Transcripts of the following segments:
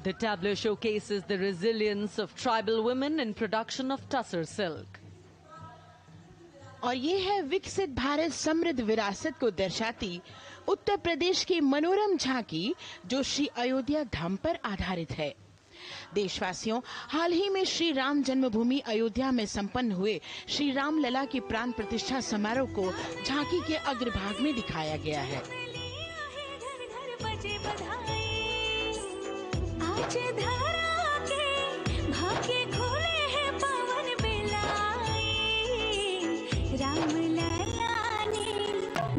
The tableau showcases the resilience of tribal women in production of tussar silk. और ये है विकसित भारत समृद्ध विरासत को दर्शाती उत्तर प्रदेश की मनोरम झांकी, जो श्री अयोध्या धाम पर आधारित है। देशवासियों, हाल ही में श्री राम जन्मभूमि अयोध्या में संपन्न हुए श्री राम लला की प्राण प्रतिष्ठा समारोह को झांकी के अग्रभाग में दिखाया गया है।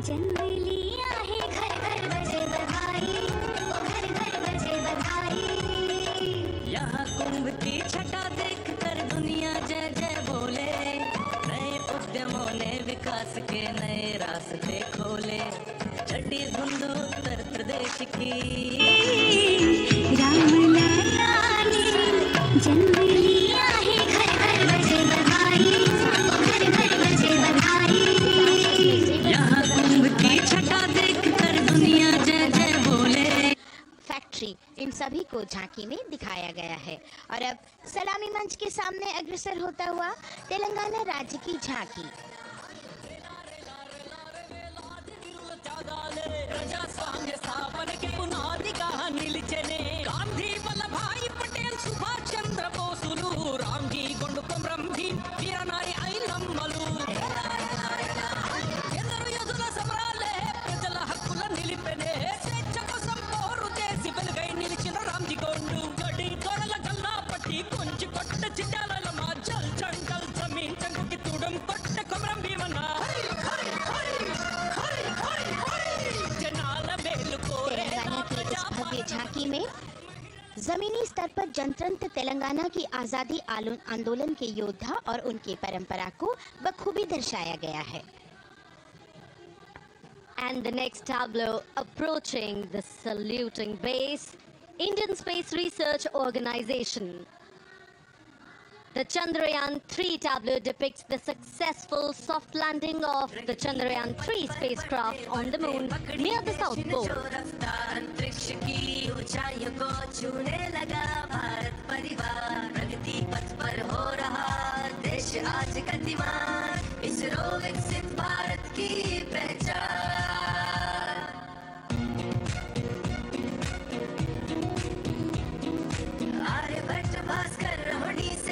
जन्म लिया है, घर घर बजे बधाई, घर घर बजे बधाई। यहाँ कुंभ की छटा देख कर दुनिया जय जय बोले, नए उद्यमों ने विकास के नए रास्ते खोले। छठी धुंध उत्तर प्रदेश की, राम लला ने जन्म लिया है, घर घर बजे बधाई, घर घर बजे बधाई। यहाँ की छटा देख कर दुनिया जय जय बोले। फैक्ट्री इन सभी को झांकी में दिखाया गया है। और अब सलामी मंच के सामने अग्रसर होता हुआ तेलंगाना राज्य की झांकी। गांधी वल्लभाई पटेल, सुभाष चंद्र बोसुलू, रामजी गोंडुकम रंभी, वीरनारी ఐలమ్మలు, झांकी में जमीनी स्तर पर जनतंत्र तेलंगाना की आजादी आंदोलन के योद्धा और उनकी परंपरा को बखूबी दर्शाया गया है। And the next tableau approaching the saluting base, Indian Space Research Organization. The Chandrayaan-3 tableau depicts the successful soft landing of the Chandrayaan-3 spacecraft on the moon near the South Pole.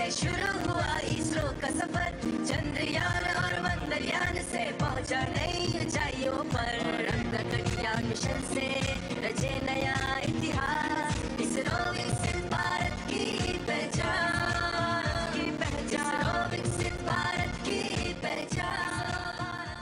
शुरू हुआ इसरो का सफर, चंद्रयान और मंगलयान से पहुंचा नई ऊंचाइयों पर। Gaganyaan mission से रचे नया इतिहास, इसरो विकसित भारत की पहचान, इसरो विकसित भारत की पहचान।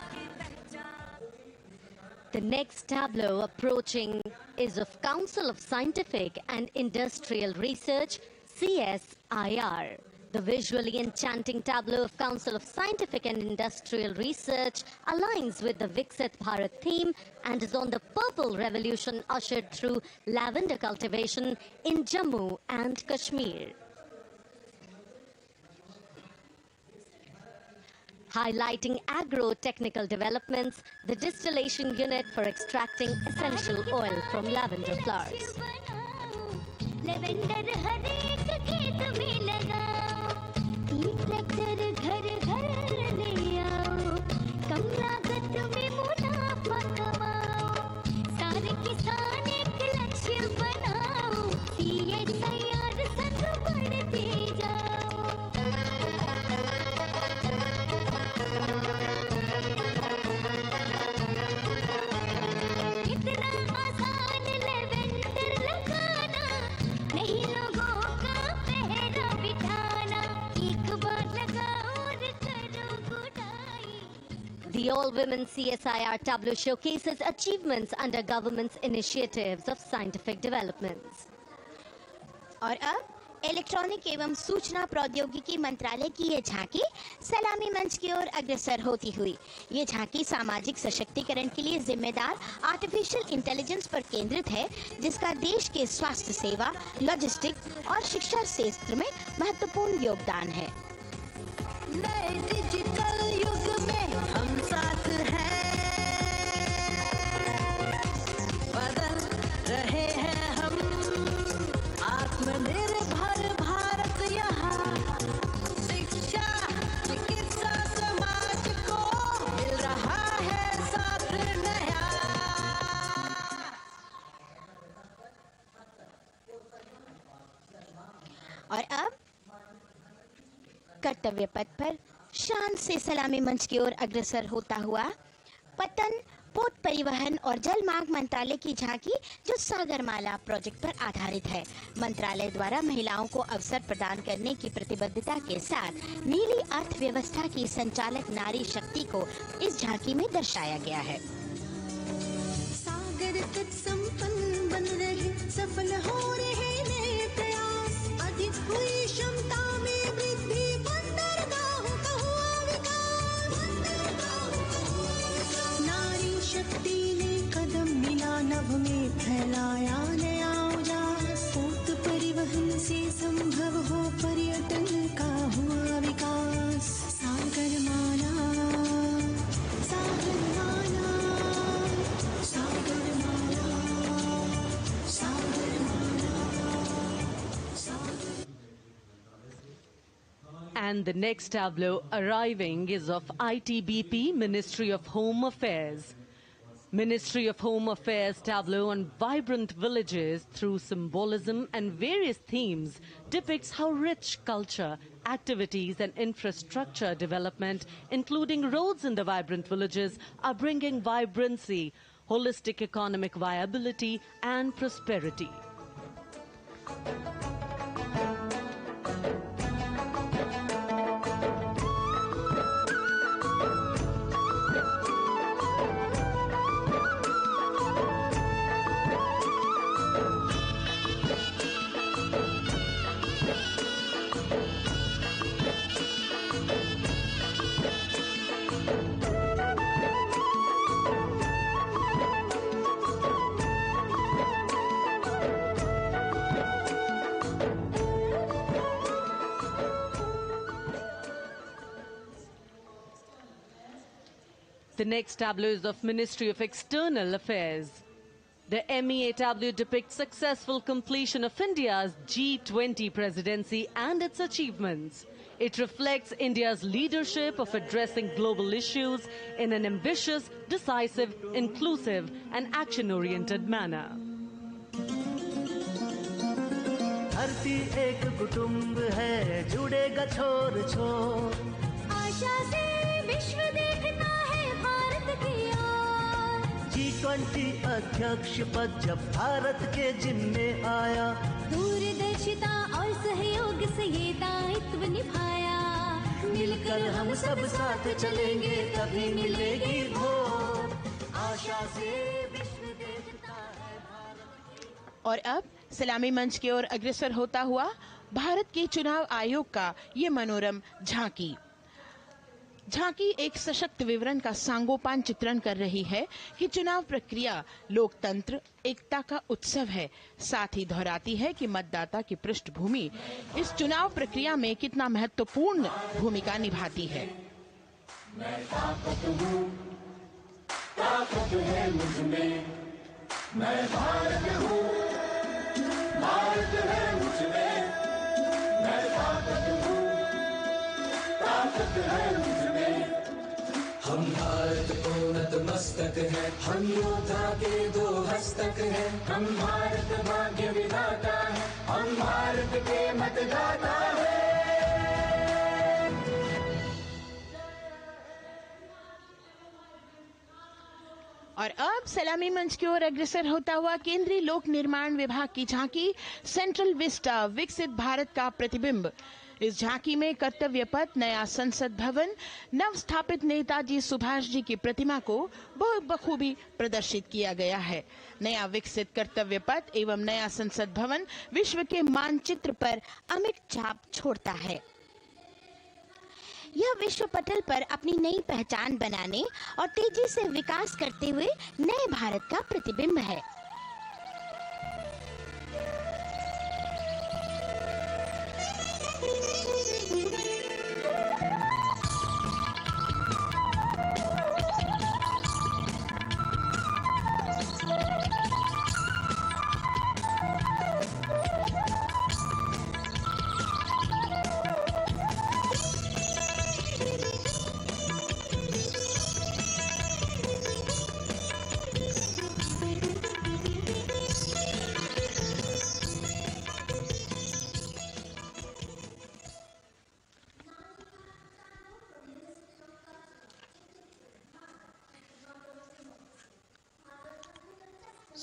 The next tableau approaching is of Council of Scientific and Industrial Research, CSIR. The visually enchanting tableau of Council of Scientific and Industrial Research aligns with the Viksit Bharat theme and is on the Purple Revolution ushered through lavender cultivation in Jammu and Kashmir. Highlighting agro-technical developments, the distillation unit for extracting essential oil from lavender flowers. Lavender हर एक खेत में लगाओ, tractor घर घर ले आओ, कम लागत में मुनाफा कमाओ, सारे किसान एक लक्ष्य बनाओ, CSIR संग बढ़ते जाओ। इतना आसान लेवेंडर लगाना, नहीं लोगों का पहरा बिठाना, एक बार लगाओ और करो गुडाई। The all-women CSIR tableau showcases achievements under government's initiatives of scientific developments. और अब इलेक्ट्रॉनिक एवं सूचना प्रौद्योगिकी मंत्रालय की ये झांकी सलामी मंच की ओर अग्रसर होती हुई। ये झांकी सामाजिक सशक्तिकरण के लिए जिम्मेदार आर्टिफिशियल इंटेलिजेंस पर केंद्रित है, जिसका देश के स्वास्थ्य सेवा, लॉजिस्टिक्स और शिक्षा क्षेत्र में महत्वपूर्ण योगदान है। नए डिजिटल युग में हम साथ हैं, बदल रहे हैं हम, आत्म और अब कर्तव्य पथ पर शान से सलामी मंच की ओर अग्रसर होता हुआ पतन, पोत परिवहन और जल मार्ग मंत्रालय की झांकी जो सागरमाला प्रोजेक्ट पर आधारित है। मंत्रालय द्वारा महिलाओं को अवसर प्रदान करने की प्रतिबद्धता के साथ नीली अर्थव्यवस्था की संचालक नारी शक्ति को इस झांकी में दर्शाया गया है। सागर तट संपन्न बन रहे, सफल हो रहे नए प्रयास, अधिक हुई क्षमता में वृद्धि, बंदरगाहों का हुआ विकास, नारी शक्ति ने कदम मिला नभ में, फैलाया नया उजास, पोत परिवहन से संभव हो पर्यटन का हुआ विकास। Sagarmala, Sagarmala, And the next tableau arriving is of ITBP, Ministry of Home Affairs. Ministry of Home Affairs tableau on vibrant villages through symbolism and various themes depicts how rich culture, activities and infrastructure development, including roads in the vibrant villages, are bringing vibrancy, holistic economic viability and prosperity. The next tableau is of Ministry of External Affairs. The MEA tableau depicts successful completion of India's G20 presidency and its achievements. It reflects India's leadership of addressing global issues in an ambitious, decisive, inclusive and action-oriented manner. धरती एक कुटुंब है, जुड़ेगा छोर छोर, आशा से विश्व देखता है भारत की ओर। G20 अध्यक्ष पद जब भारत के जिम्मे आया, दूरदर्शिता और सहयोग से ये दायित्व निभाया। मिलकर हम सब साथ चलेंगे तभी मिलेगी भोर, आशा से विश्व देखता है भारत की। और अब सलामी मंच की ओर अग्रसर होता हुआ भारत के चुनाव आयोग का ये मनोरम झांकी एक सशक्त विवरण का सांगोपान चित्रण कर रही है कि चुनाव प्रक्रिया लोकतंत्र एकता का उत्सव है। साथ ही दोहराती है कि मतदाता की पृष्ठभूमि इस चुनाव प्रक्रिया में कितना महत्वपूर्ण भूमिका निभाती है। मैं ताकत हूँ, ताकत है मुझ में, मैं भारत हूँ, भारत है मुझ में, मैं ताकत हूँ, ताकत है मुझ में। हम भारत को नतमस्तक है, हम योद्धा के दो हस्तक है, हम भारत भाग्य विधाता है, हम भारत के मतदाता है। और अब सलामी मंच की ओर अग्रसर होता हुआ केंद्रीय लोक निर्माण विभाग की झांकी सेंट्रल विस्टा, विकसित भारत का प्रतिबिंब। इस झांकी में कर्तव्य पथ, नया संसद भवन, नव स्थापित नेताजी सुभाष जी की प्रतिमा को बहुत बखूबी प्रदर्शित किया गया है। नया विकसित कर्तव्य पथ एवं नया संसद भवन विश्व के मानचित्र पर अमिट छाप छोड़ता है। यह विश्व पटल पर अपनी नई पहचान बनाने और तेजी से विकास करते हुए नए भारत का प्रतिबिंब है।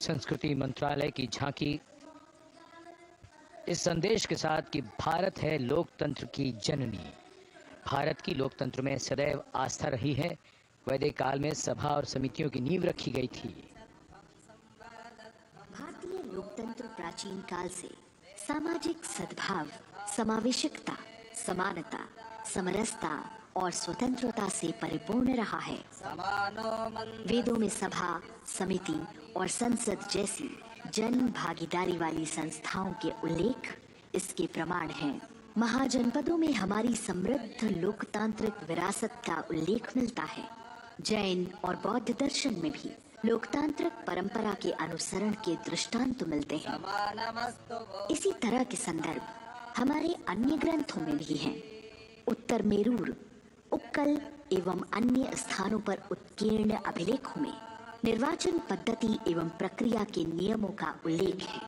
संस्कृति मंत्रालय की झांकी इस संदेश के साथ कि भारत है लोकतंत्र की जननी। भारत की लोकतंत्र में सदैव आस्था रही है। वैदिक काल में सभा और समितियों की नींव रखी गई थी। भारतीय लोकतंत्र प्राचीन काल से सामाजिक सद्भाव, समावेशकता, समानता, समरसता और स्वतंत्रता से परिपूर्ण रहा है। वेदों में सभा, समिति और संसद जैसी जन भागीदारी वाली संस्थाओं के उल्लेख इसके प्रमाण हैं। महाजनपदों में हमारी समृद्ध लोकतांत्रिक विरासत का उल्लेख मिलता है। जैन और बौद्ध दर्शन में भी लोकतांत्रिक परंपरा के अनुसरण के दृष्टांत मिलते हैं। इसी तरह के संदर्भ हमारे अन्य ग्रंथों में भी हैं। उत्तर मेरूर, उक्कल एवं अन्य स्थानों पर उत्कीर्ण अभिलेखों में निर्वाचन पद्धति एवं प्रक्रिया के नियमों का उल्लेख है।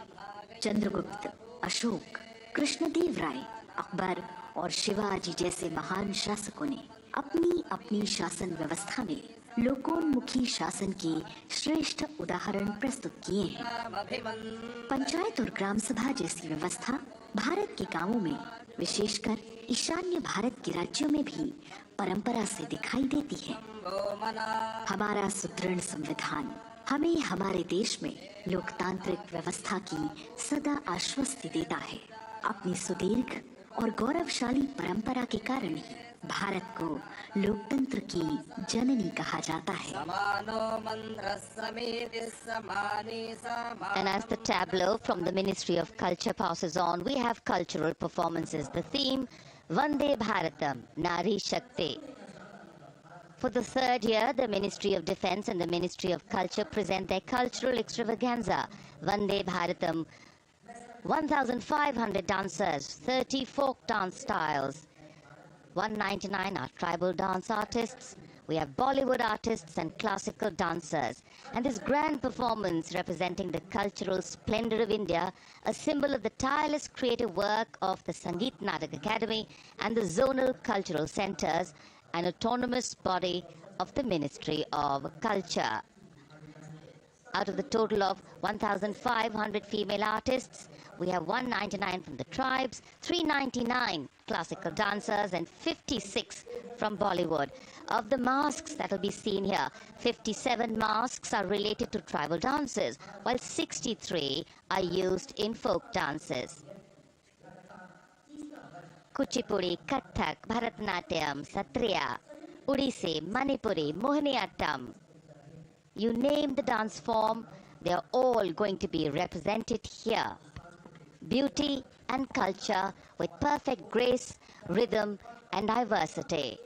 चंद्रगुप्त, अशोक, कृष्णदेव राय, अकबर और शिवाजी जैसे महान शासकों ने अपनी अपनी शासन व्यवस्था में लोकोन्मुखी शासन के श्रेष्ठ उदाहरण प्रस्तुत किए हैं। पंचायत और ग्राम सभा जैसी व्यवस्था भारत के गांवों में, विशेषकर ईशान्य भारत के राज्यों में भी परंपरा से दिखाई देती है। हमारा सुदृढ़ संविधान हमें हमारे देश में लोकतांत्रिक व्यवस्था की सदा आश्वस्ति देता है। अपनी सुदीर्घ और गौरवशाली परंपरा के कारण ही भारत को लोकतंत्र की जननी कहा जाता है। And as the tableau from the Ministry of Culture passes on, we have cultural performances. The theme, Vande Bharatam, Nari Shakti. For the third year, the Ministry of Defence and the Ministry of Culture present their cultural extravaganza, Vande Bharatam. 1,500 dancers, 30 folk dance styles, 199 are tribal dance artists. We have Bollywood artists and classical dancers. And this grand performance representing the cultural splendor of India, a symbol of the tireless creative work of the Sangeet Natak Academy and the zonal cultural centers, an autonomous body of the Ministry of Culture. Out of the total of 1,500 female artists, we have 199 from the tribes, 399 classical dancers, and 56 from Bollywood. Of the masks that will be seen here, 57 masks are related to tribal dances, while 63 are used in folk dances. Kuchipudi, Kathak, Bharatanatyam, Satriya, Odissi, Manipuri, Mohiniyattam. You name the dance form, they are all going to be represented here. Beauty and culture with perfect grace, rhythm and diversity.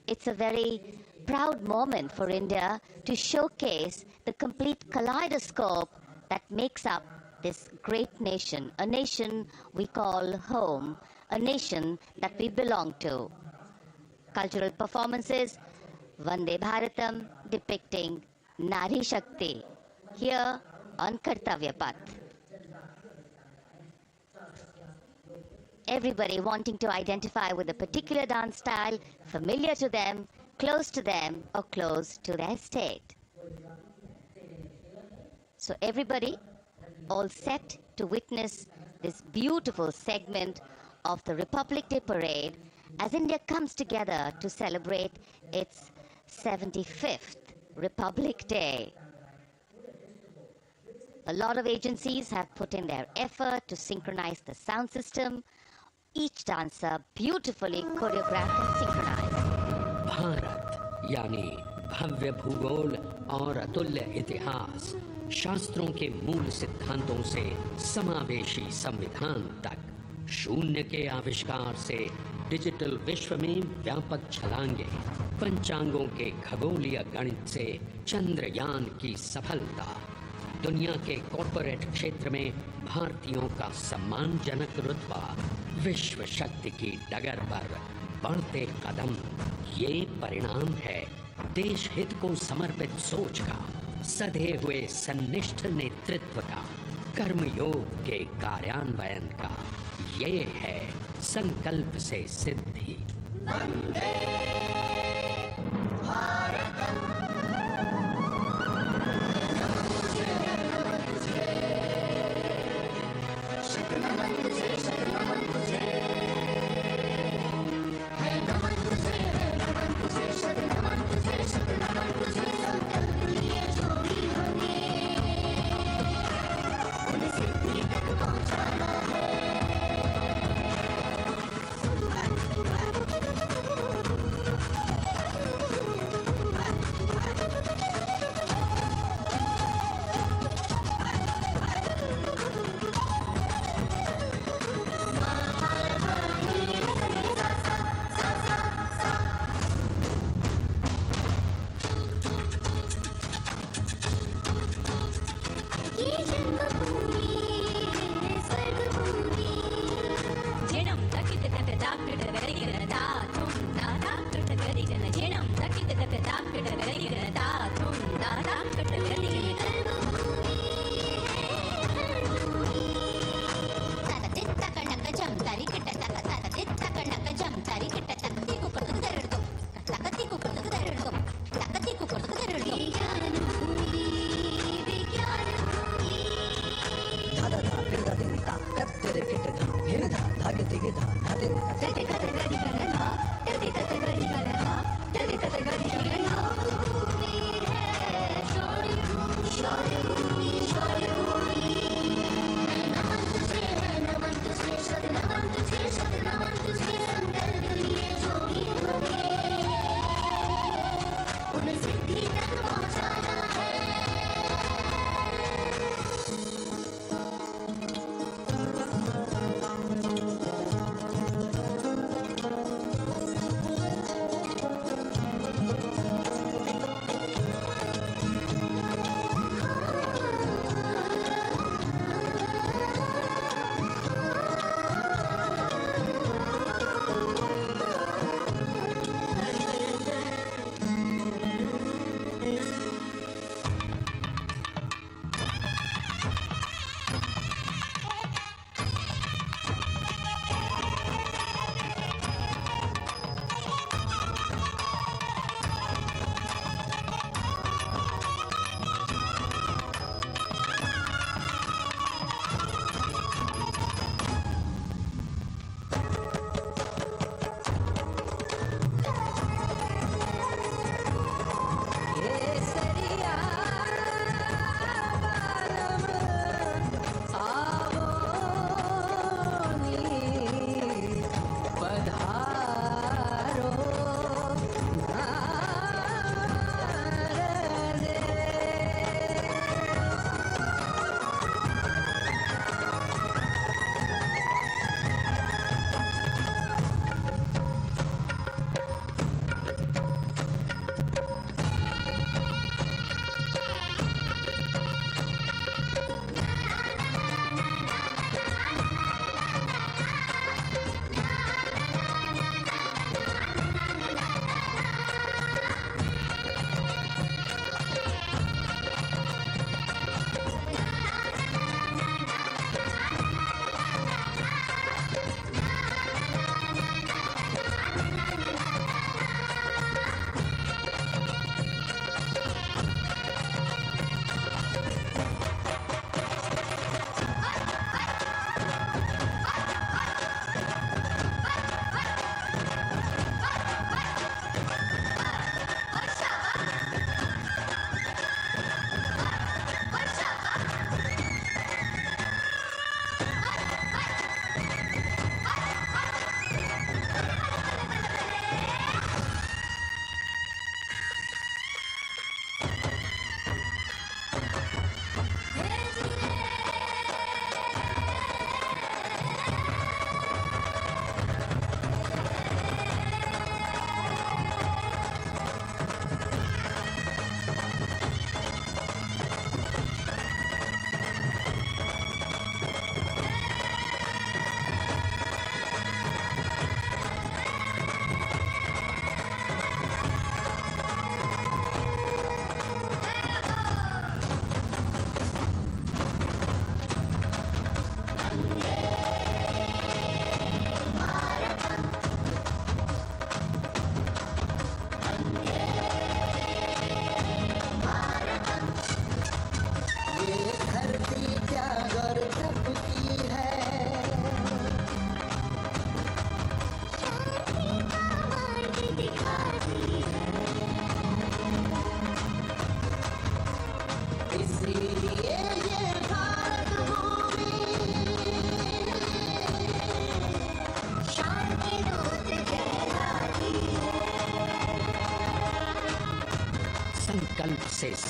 It's a very proud moment for India to showcase the complete kaleidoscope that makes up this great nation, a nation we call home, a nation that we belong to. Cultural performances, Vande Bharatam depicting Nari Shakti here on Kartavya Path. Everybody wanting to identify with a particular dance style, familiar to them, close to them, or close to their state. So everybody all set to witness this beautiful segment of the Republic Day Parade as India comes together to celebrate its 75th Republic Day. A lot of agencies have put in their effort to synchronize the sound system. Each dancer beautifully choreographed and synchronized. Bharat यानी भव्य भूगोल और अतुल्य इतिहास, शास्त्रों के मूल सिद्धांतों से समावेशी संविधान तक, शून्य के आविष्कार से डिजिटल विश्व में व्यापक छलांगे, पंचांगों के खगोलीय गणित से चंद्रयान की सफलता, दुनिया के कॉर्पोरेट क्षेत्र में भारतीयों का सम्मानजनक रुतबा, विश्व शक्ति की डगर पर बढ़ते कदम, ये परिणाम है देश हित को समर्पित सोच का, सधे हुए सन्निष्ठ नेतृत्व का, कर्मयोग के कार्यान्वयन का। ये है संकल्प से सिद्धि। वंदे भारतम।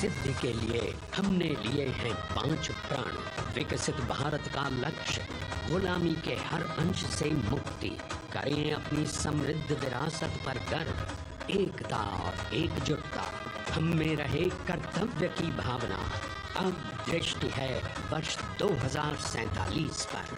सिद्धि के लिए हमने लिए हैं 5 प्रण। विकसित भारत का लक्ष्य, गुलामी के हर अंश से मुक्ति, करें अपनी समृद्ध विरासत पर गर्व। एकता और एकजुटता, हम में रहे कर्तव्य की भावना। अब दृष्टि है वर्ष 2047 पर।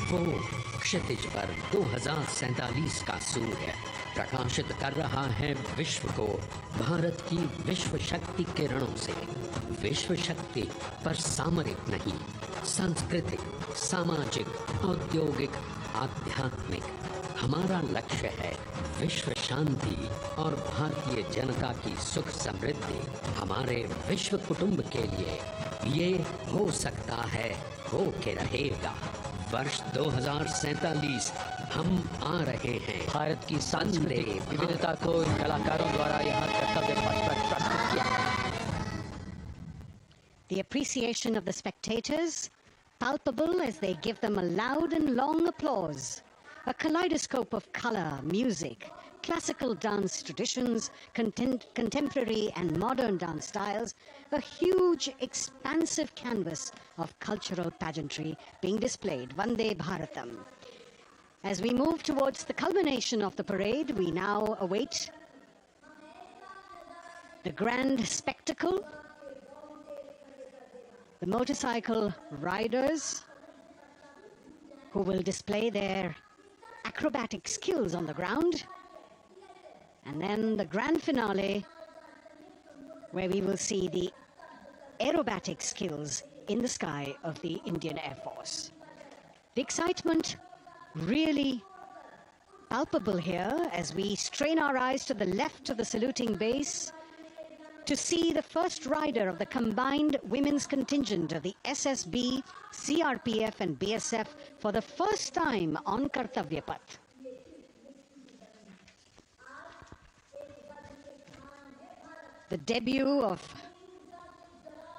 वो क्षितिज पर 2047 का सूर्य प्रकाशित कर रहा है विश्व को भारत की विश्व शक्ति किरणों से। विश्व शक्ति पर सामरिक नहीं, सांस्कृतिक, सामाजिक, औद्योगिक, आध्यात्मिक। हमारा लक्ष्य है विश्व शांति और भारतीय जनता की सुख समृद्धि। हमारे विश्व कुटुंब के लिए ये हो सकता है, हो के रहेगा। वर्ष 2047 हम आ रहे हैं। भारत की सांस्कृतिक विविधता को इन कलाकारों द्वारा यहाँ कर्तव्य पथ पर प्रस्तुत किया गया। The appreciation of the spectators palpable as they give them a loud and long applause. A kaleidoscope of color, music, classical dance traditions, contemporary and modern dance styles, a huge expansive canvas of cultural pageantry being displayed, Vande Bharatam. As we move towards the culmination of the parade, we now await the grand spectacle. The motorcycle riders who will display their acrobatic skills on the ground, and then the grand finale where we will see the aerobatic skills in the sky of the Indian Air Force. The excitement really palpable here as we strain our eyes to the left of the saluting base to see the first rider of the combined women's contingent of the SSB, CRPF and BSF for the first time on Kartavya Path. The debut of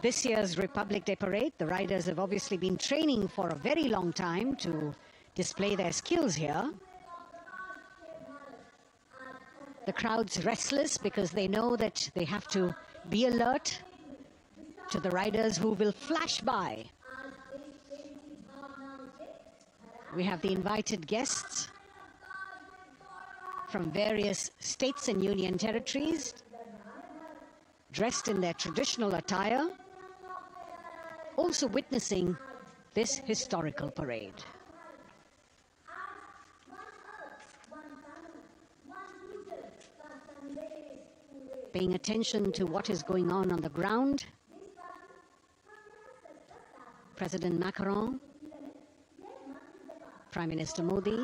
this year's Republic Day Parade. The riders have obviously been training for a very long time to display their skills here. The crowd's restless because they know that they have to be alert to the riders who will flash by. We have the invited guests from various states and union territories, dressed in their traditional attire, also witnessing this historical parade. Paying attention to what is going on the ground, President Macron, Prime Minister Modi,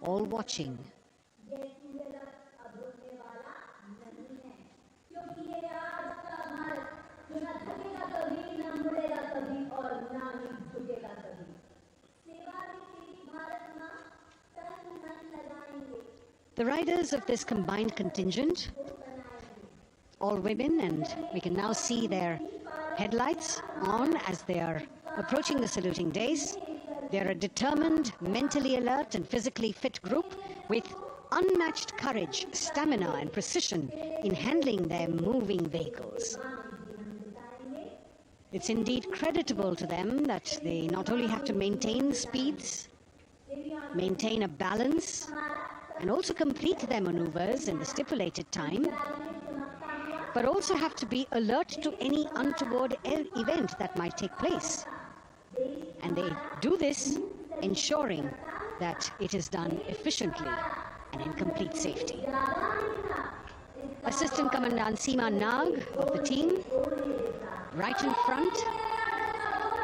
all watching. The riders of this combined contingent, all women, and we can now see their headlights on as they are approaching the saluting days. They're a determined, mentally alert and physically fit group with unmatched courage, stamina and precision in handling their moving vehicles. It's indeed creditable to them that they not only have to maintain speeds, maintain a balance, and also complete their maneuvers in the stipulated time, but also have to be alert to any untoward event that might take place. And they do this ensuring that it is done efficiently and in complete safety. Assistant Commandant Seema Nag of the team, right in front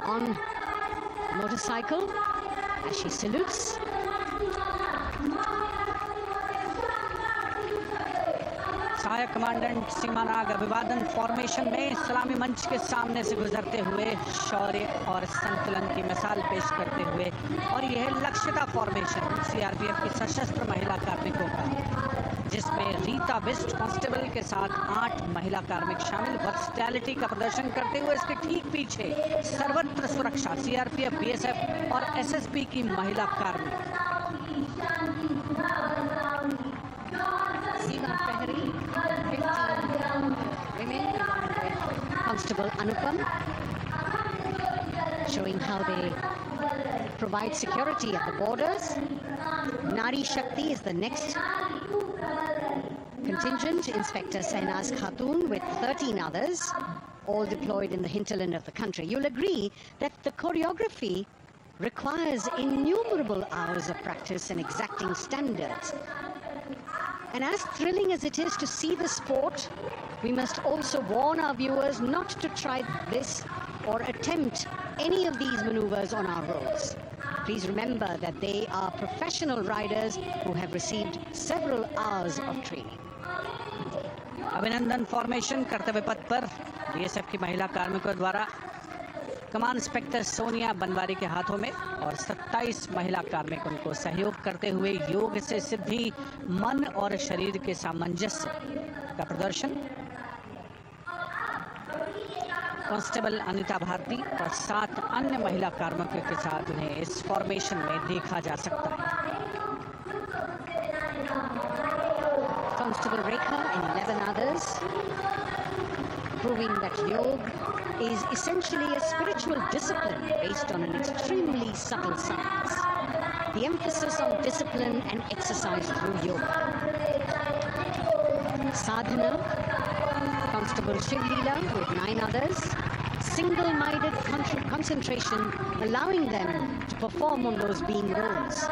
on motorcycle as she salutes. सहायक commandant सीमा नाग अभिवादन formation में सलामी मंच के सामने से गुजरते हुए शौर्य और संतुलन की मिसाल पेश करते हुए, और यह लक्ष्यता फॉर्मेशन सीआरपीएफ की सशस्त्र महिला कार्मिकों का, जिसमें रीता बिस्ट कांस्टेबल के साथ 8 महिला कार्मिक शामिल, वर्सटैलिटी का प्रदर्शन करते हुए इसके ठीक पीछे सर्वत्र सुरक्षा सीआरपीएफ, बीएसएफ और एसएसबी की महिला कार्मिक। Constable Anupam, showing how they provide security at the borders. Nari Shakti is the next contingent. Inspector Sainaz Khatun with 13 others, all deployed in the hinterland of the country. You'll agree that the choreography requires innumerable hours of practice and exacting standards. And as thrilling as it is to see the sport, we must also warn our viewers not to try this or attempt any of these maneuvers on our roads. Please remember that they are professional riders who have received several hours of training. अभिनंदन formation कर्तव्य पथ पर BSF की महिला कार्मिकों द्वारा कमान inspector Sonia Banwari के हाथों में और 27 महिला कार्मिक उनको सहयोग करते हुए योग से सिद्धि, मन और शरीर के सामंजस्य का प्रदर्शन। कांस्टेबल अनिता भारती और 7 अन्य महिला कार्मिकों के साथ उन्हें इस फॉर्मेशन में देखा जा सकता है। Constable Rekha and 11 others, proving that yoga is essentially a spiritual discipline based on an extremely subtle science. The emphasis on discipline and exercise through yoga. Sadhana, Constable Shivlila with 9 others, single-minded concentration, allowing them to perform on those being roles.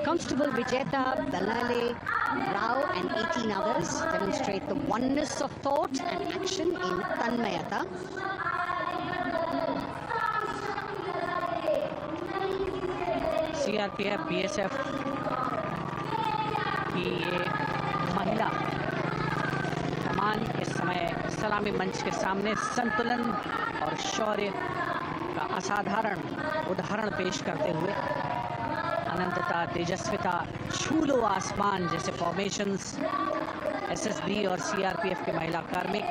Constable Vijeta, Dalale, Rao and 18 others demonstrate the oneness of thought and action in Tanmayata. CRPF, BSF की ये महिला कमान इस समय सलामी मंच के सामने संतुलन और शौर्य का असाधारण उदाहरण पेश करते हुए अनंतता, तेजस्विता, छू लो आसमान जैसे फॉर्मेशंस एसएसबी और सीआरपीएफ के महिला कार्मिक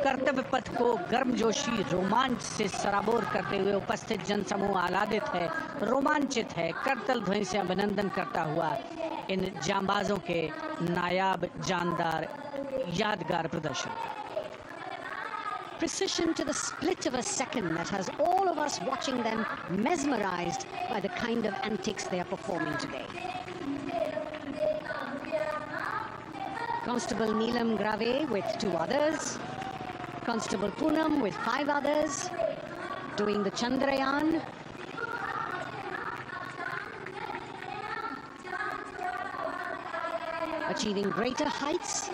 कर्तव्य पथ को गर्मजोशी, रोमांच से सराबोर करते हुए उपस्थित जनसमूह आह्लादित है, रोमांचित है, करतल ध्वनि से अभिनंदन करता हुआ इन जांबाजों के नायाब, जानदार, यादगार प्रदर्शन। Precision to the split of a second that has all of us watching them mesmerized by the kind of antics they are performing today. Constable Neelam Grave with 2 others, Constable Poonam with 5 others, doing the Chandrayaan. Achieving greater heights,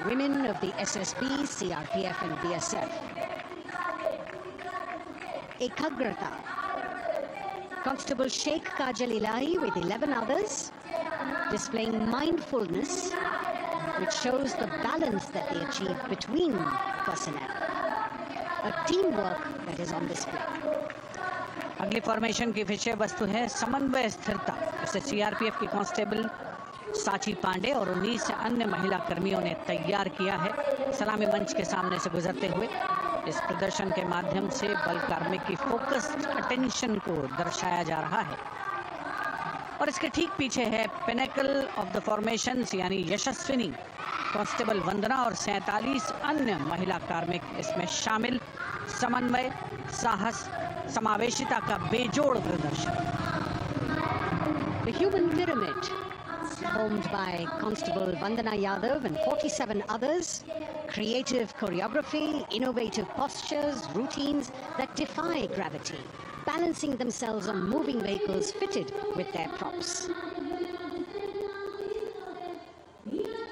women of the SSB, CRPF and BSF. Ekagrata. Constable Sheikh Kajal Ilahi with 11 others, displaying mindfulness, which shows the balance that they achieve between personnel. A teamwork that is on display. अगली formation की विषय वस्तु है समन्वय स्थिरता। इसे CRPF की constable साची पांडे और 19 अन्य महिला कर्मियों ने तैयार किया है। सलामी मंच के सामने से गुजरते हुए इस प्रदर्शन के माध्यम से बल कार्मिक की फोकस्ड अटेंशन को दर्शाया जा रहा है। और इसके ठीक पीछे है पिनेकल ऑफ द फॉर्मेशंस यानी यशस्विनी कांस्टेबल वंदना और 47 अन्य महिला कार्मिक इसमें शामिल। समन्वय, साहस, समावेशिता का बेजोड़ प्रदर्शन। The human pyramid, formed by Constable Vandana Yadav and 47 others, creative choreography, innovative postures, routines that defy gravity, balancing themselves on moving vehicles fitted with their props.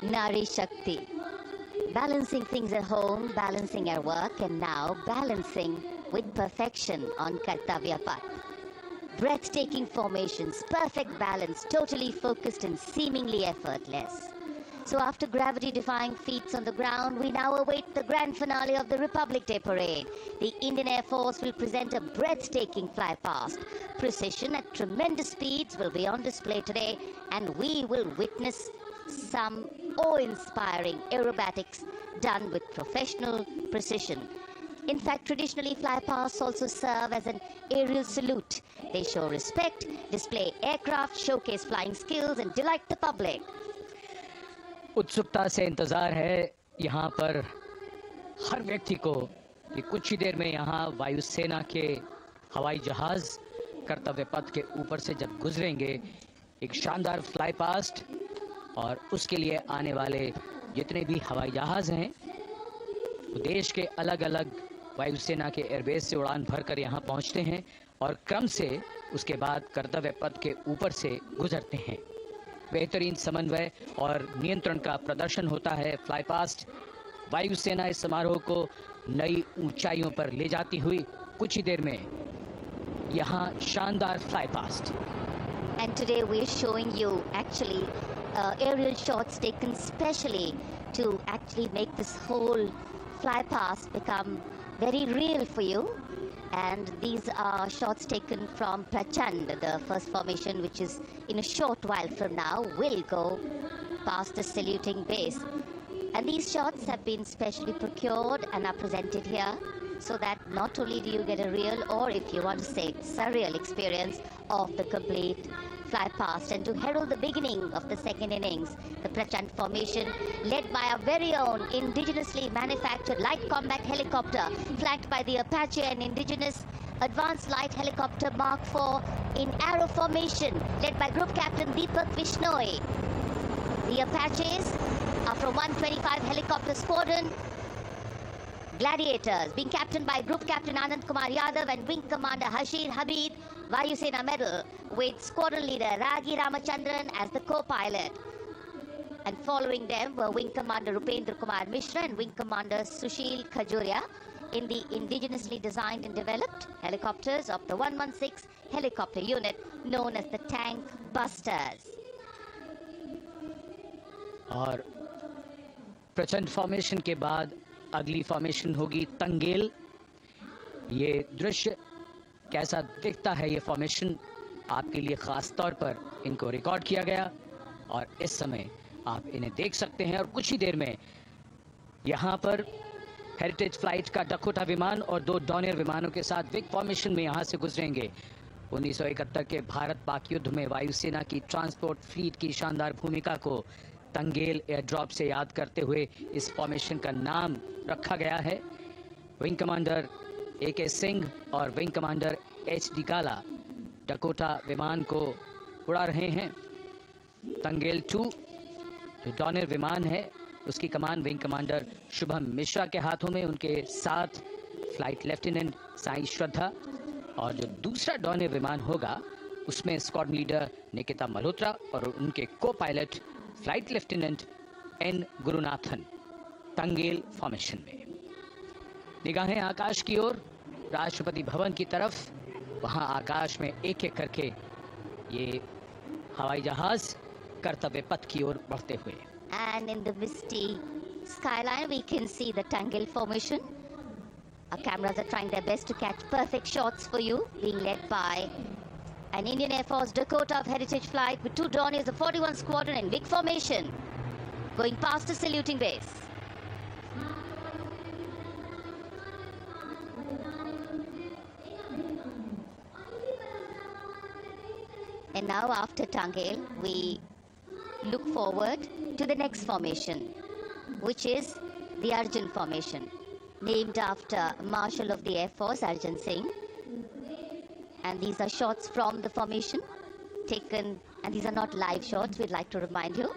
Nari Shakti. Balancing things at home, balancing at work, and now balancing with perfection on Kartavya Path. Breathtaking formations, perfect balance, totally focused and seemingly effortless. So after gravity-defying feats on the ground, we now await the grand finale of the Republic Day Parade. The Indian Air Force will present a breathtaking fly-past. Precision at tremendous speeds will be on display today, and we will witness some awe-inspiring aerobatics done with professional precision. In fact, traditionally, fly-pasts also serve as an aerial salute. They show respect, display aircraft, showcase flying skills, and delight the public. उत्सुकता से इंतजार है यहाँ पर हर व्यक्ति को कि कुछ ही देर में यहाँ वायुसेना के हवाई जहाज कर्तव्य पथ के ऊपर से जब गुजरेंगे, एक शानदार फ्लाई पास्ट और उसके लिए आने वाले जितने भी हवाई जहाज हैं वो देश के अलग अलग वायुसेना के एयरबेस से उड़ान भरकर यहाँ पहुँचते हैं और क्रम से उसके बाद कर्तव्य पथ के ऊपर से गुजरते हैं। बेहतरीन समन्वय और नियंत्रण का प्रदर्शन होता है। फ्लाई पास्ट वायुसेना इस समारोह को नई ऊंचाइयों पर ले जाती हुई कुछ ही देर में यहाँ शानदार fly past. And today we're showing you actually aerial shots taken specially to actually make this whole fly past become very real for you. And these are shots taken from Prachand, the first formation, which is in a short while from now will go past the saluting base. And these shots have been specially procured and are presented here so that not only do you get a real, or if you want to say surreal experience of the complete fly past, and to herald the beginning of the second innings, the Prachand formation led by our very own indigenously manufactured light combat helicopter flanked by the Apache and indigenous advanced light helicopter Mark IV in arrow formation led by Group Captain Deepak Vishnoi. The Apaches are from 125 helicopter squadron. Gladiators being captained by Group Captain Anand Kumar Yadav and Wing Commander Hashir Habib, Vayu Sena medal, with squadron leader Ragi Ramachandran as the co-pilot. And following them were Wing Commander Rupendra Kumar Mishra and Wing Commander Sushil Khajuria in the indigenously designed and developed helicopters of the 116 helicopter unit known as the Tank Busters. और प्रचंड formation के बाद अगली formation होगी तंगेल। ये दृश्य कैसा दिखता है, ये फॉर्मेशन आपके लिए खास तौर पर इनको रिकॉर्ड किया गया और इस समय आप इन्हें देख सकते हैं। और कुछ ही देर में यहाँ पर हेरिटेज फ्लाइट का डकोटा विमान और 2 डॉनियर विमानों के साथ विग फॉर्मेशन में यहाँ से गुजरेंगे। 1971 के भारत पाक युद्ध में वायुसेना की ट्रांसपोर्ट फ्लीट की शानदार भूमिका को तंगेल एयर ड्रॉप से याद करते हुए इस फॉर्मेशन का नाम रखा गया है। विंग कमांडर AK सिंह और विंग कमांडर HD काला डकोटा विमान को उड़ा रहे हैं। तंगेल 2 जो डॉनियर विमान है उसकी कमान विंग कमांडर शुभम मिश्रा के हाथों में, उनके साथ फ्लाइट लेफ्टिनेंट साई श्रद्धा, और जो दूसरा डॉनियर विमान होगा उसमें स्क्वाड्रन लीडर निकिता मल्होत्रा और उनके को pilot flight lieutenant N Gurunathan. Tangail formation में निगाहें आकाश की ओर, राष्ट्रपति भवन की तरफ। वहां आकाश में एक एक करके ये हवाई जहाज कर्तव्य पथ की ओर बढ़ते हुए। And in the misty skyline we can see the Tangel formation. Our cameras are trying their best to catch perfect shots for you, being led by an Indian Air Force Dakota of Heritage Flight with 2 Dorniers of 41 Squadron in big formation, going past the saluting base. And now after Tangel, we look forward to the next formation, which is the Arjun formation, named after Marshal of the Air Force Arjun Singh. And these are shots from the formation taken, and these are not live shots, we'd like to remind you.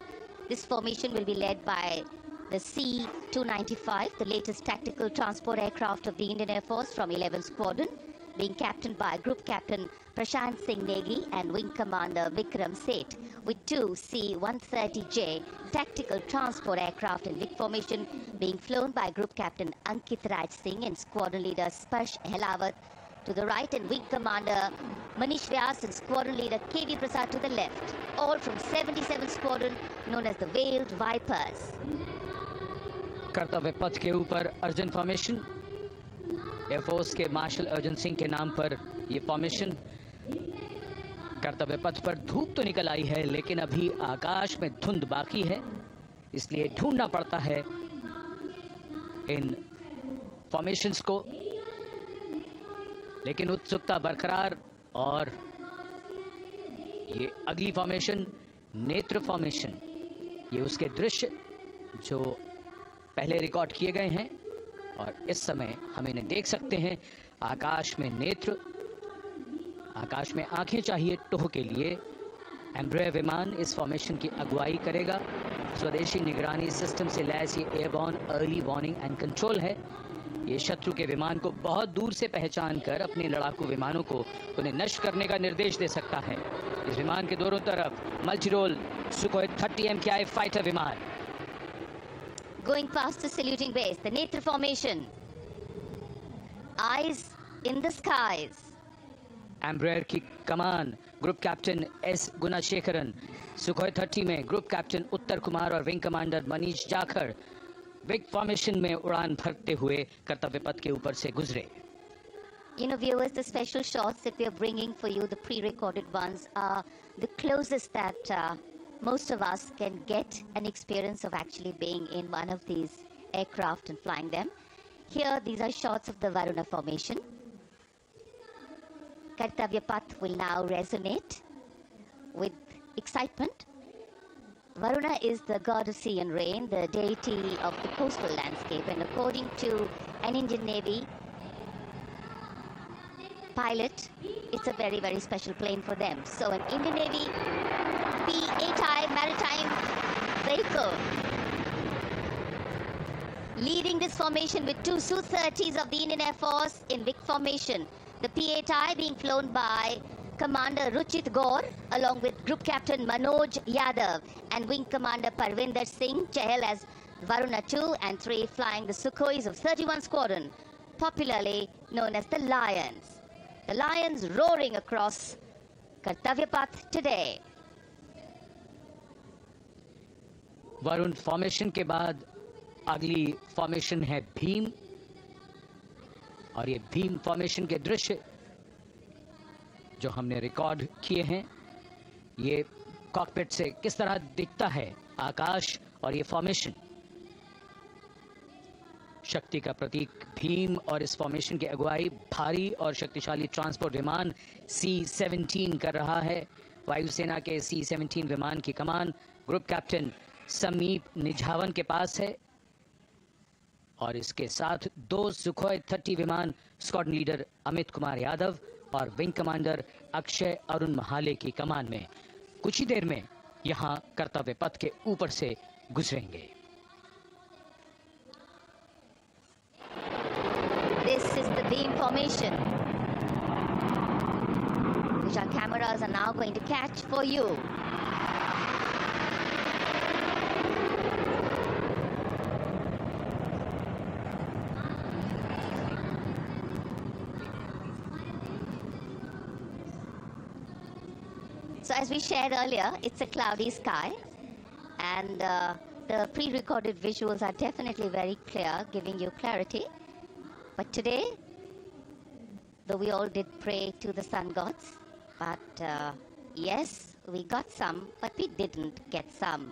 This formation will be led by the C-295, the latest tactical transport aircraft of the Indian Air Force from 11th Squadron, being captained by Group Captain Prashant Singh Negi and Wing Commander Vikram Seth, with 2 C-130J tactical transport aircraft in big formation being flown by Group Captain Ankit Raj Singh and Squadron Leader Sparsh Helawat to the right, and Wing Commander Manish Vyas and Squadron Leader KV Prasad to the left, all from 77th Squadron known as the Veiled Vipers. कर्तव्य पथ के ऊपर Arjun formation, air force के martial Arjun Singh के नाम पर ये formation. कर्तव्य पथ पर धूप तो निकल आई है लेकिन अभी आकाश में धुंध बाकी है, इसलिए ढूंढना पड़ता है इन फॉर्मेशंस को, लेकिन उत्सुकता बरकरार। और ये अगली फॉर्मेशन नेत्र फॉर्मेशन, ये उसके दृश्य जो पहले रिकॉर्ड किए गए हैं और इस समय हम इन्हें देख सकते हैं। आकाश में नेत्र, आकाश में आंखें चाहिए टोह के लिए। एम्ब्रेयर विमान इस फॉर्मेशन की अगुवाई करेगा। स्वदेशी निगरानी सिस्टम से लैस ये airborne early warning and control है। ये शत्रु के विमान को बहुत दूर से पहचान कर अपने लड़ाकू विमानों को उन्हें नष्ट करने का निर्देश दे सकता है। इस विमान के दोनों तरफ मल्टीरोल सुखोई 30 MKI फाइटर विमान। Going past the saluting base, the Netra formation, eyes in the skies. Embraer की कमान ग्रुप कैप्टन S गुणाशेखरन, सुखोई 30 में ग्रुप कैप्टन उत्तर कुमार और wing commander Manish Jakhar big formation में उड़ान भरते हुए कर्तव्य पथ के ऊपर से गुजरे। You know, viewers, the special shots that we are bringing for you, the pre-recorded ones, are the closest that most of us can get an experience of actually being in one of these aircraft and flying them. Here, these are shots of the Varuna formation. Kartavya Path will now resonate with excitement. Varuna is the god of sea and rain, the deity of the coastal landscape, and according to an Indian Navy pilot, it's a very, very special plane for them. So an Indian Navy P-8I maritime vehicle leading this formation with two Su-30s of the Indian Air Force in Vic formation. The P-8I being flown by Commander Ruchit Gaur along with Group Captain Manoj Yadav and Wing Commander Parvinder Singh Chahal as Varuna 2 and 3 flying the Sukhois of 31 Squadron, popularly known as the Lions. The Lions roaring across Kartavya Path today. Varun formation के बाद अगली formation है भीम, और ये Bhim formation के दृश्य जो हमने रिकॉर्ड किए हैं, ये कॉकपिट से किस तरह दिखता है आकाश और ये फॉर्मेशन। शक्ति का प्रतीक भीम और इस फॉर्मेशन की अगुवाई भारी और शक्तिशाली ट्रांसपोर्ट विमान C-17 कर रहा है। वायुसेना के C-17 विमान की कमान ग्रुप कैप्टन समीप निझावन के पास है और इसके साथ 2 सुखोई 30 विमान स्क्वाड्रन लीडर अमित कुमार यादव और विंग कमांडर अक्षय अरुण महाले की कमान में कुछ ही देर में यहां कर्तव्य पथ के ऊपर से गुजरेंगे। This is the beam formation, which our cameras are now going to catch for you. So as we shared earlier, it's a cloudy sky, and the pre-recorded visuals are definitely very clear, giving you clarity. But today, though we all did pray to the sun gods, but yes, we got some, but we didn't get some.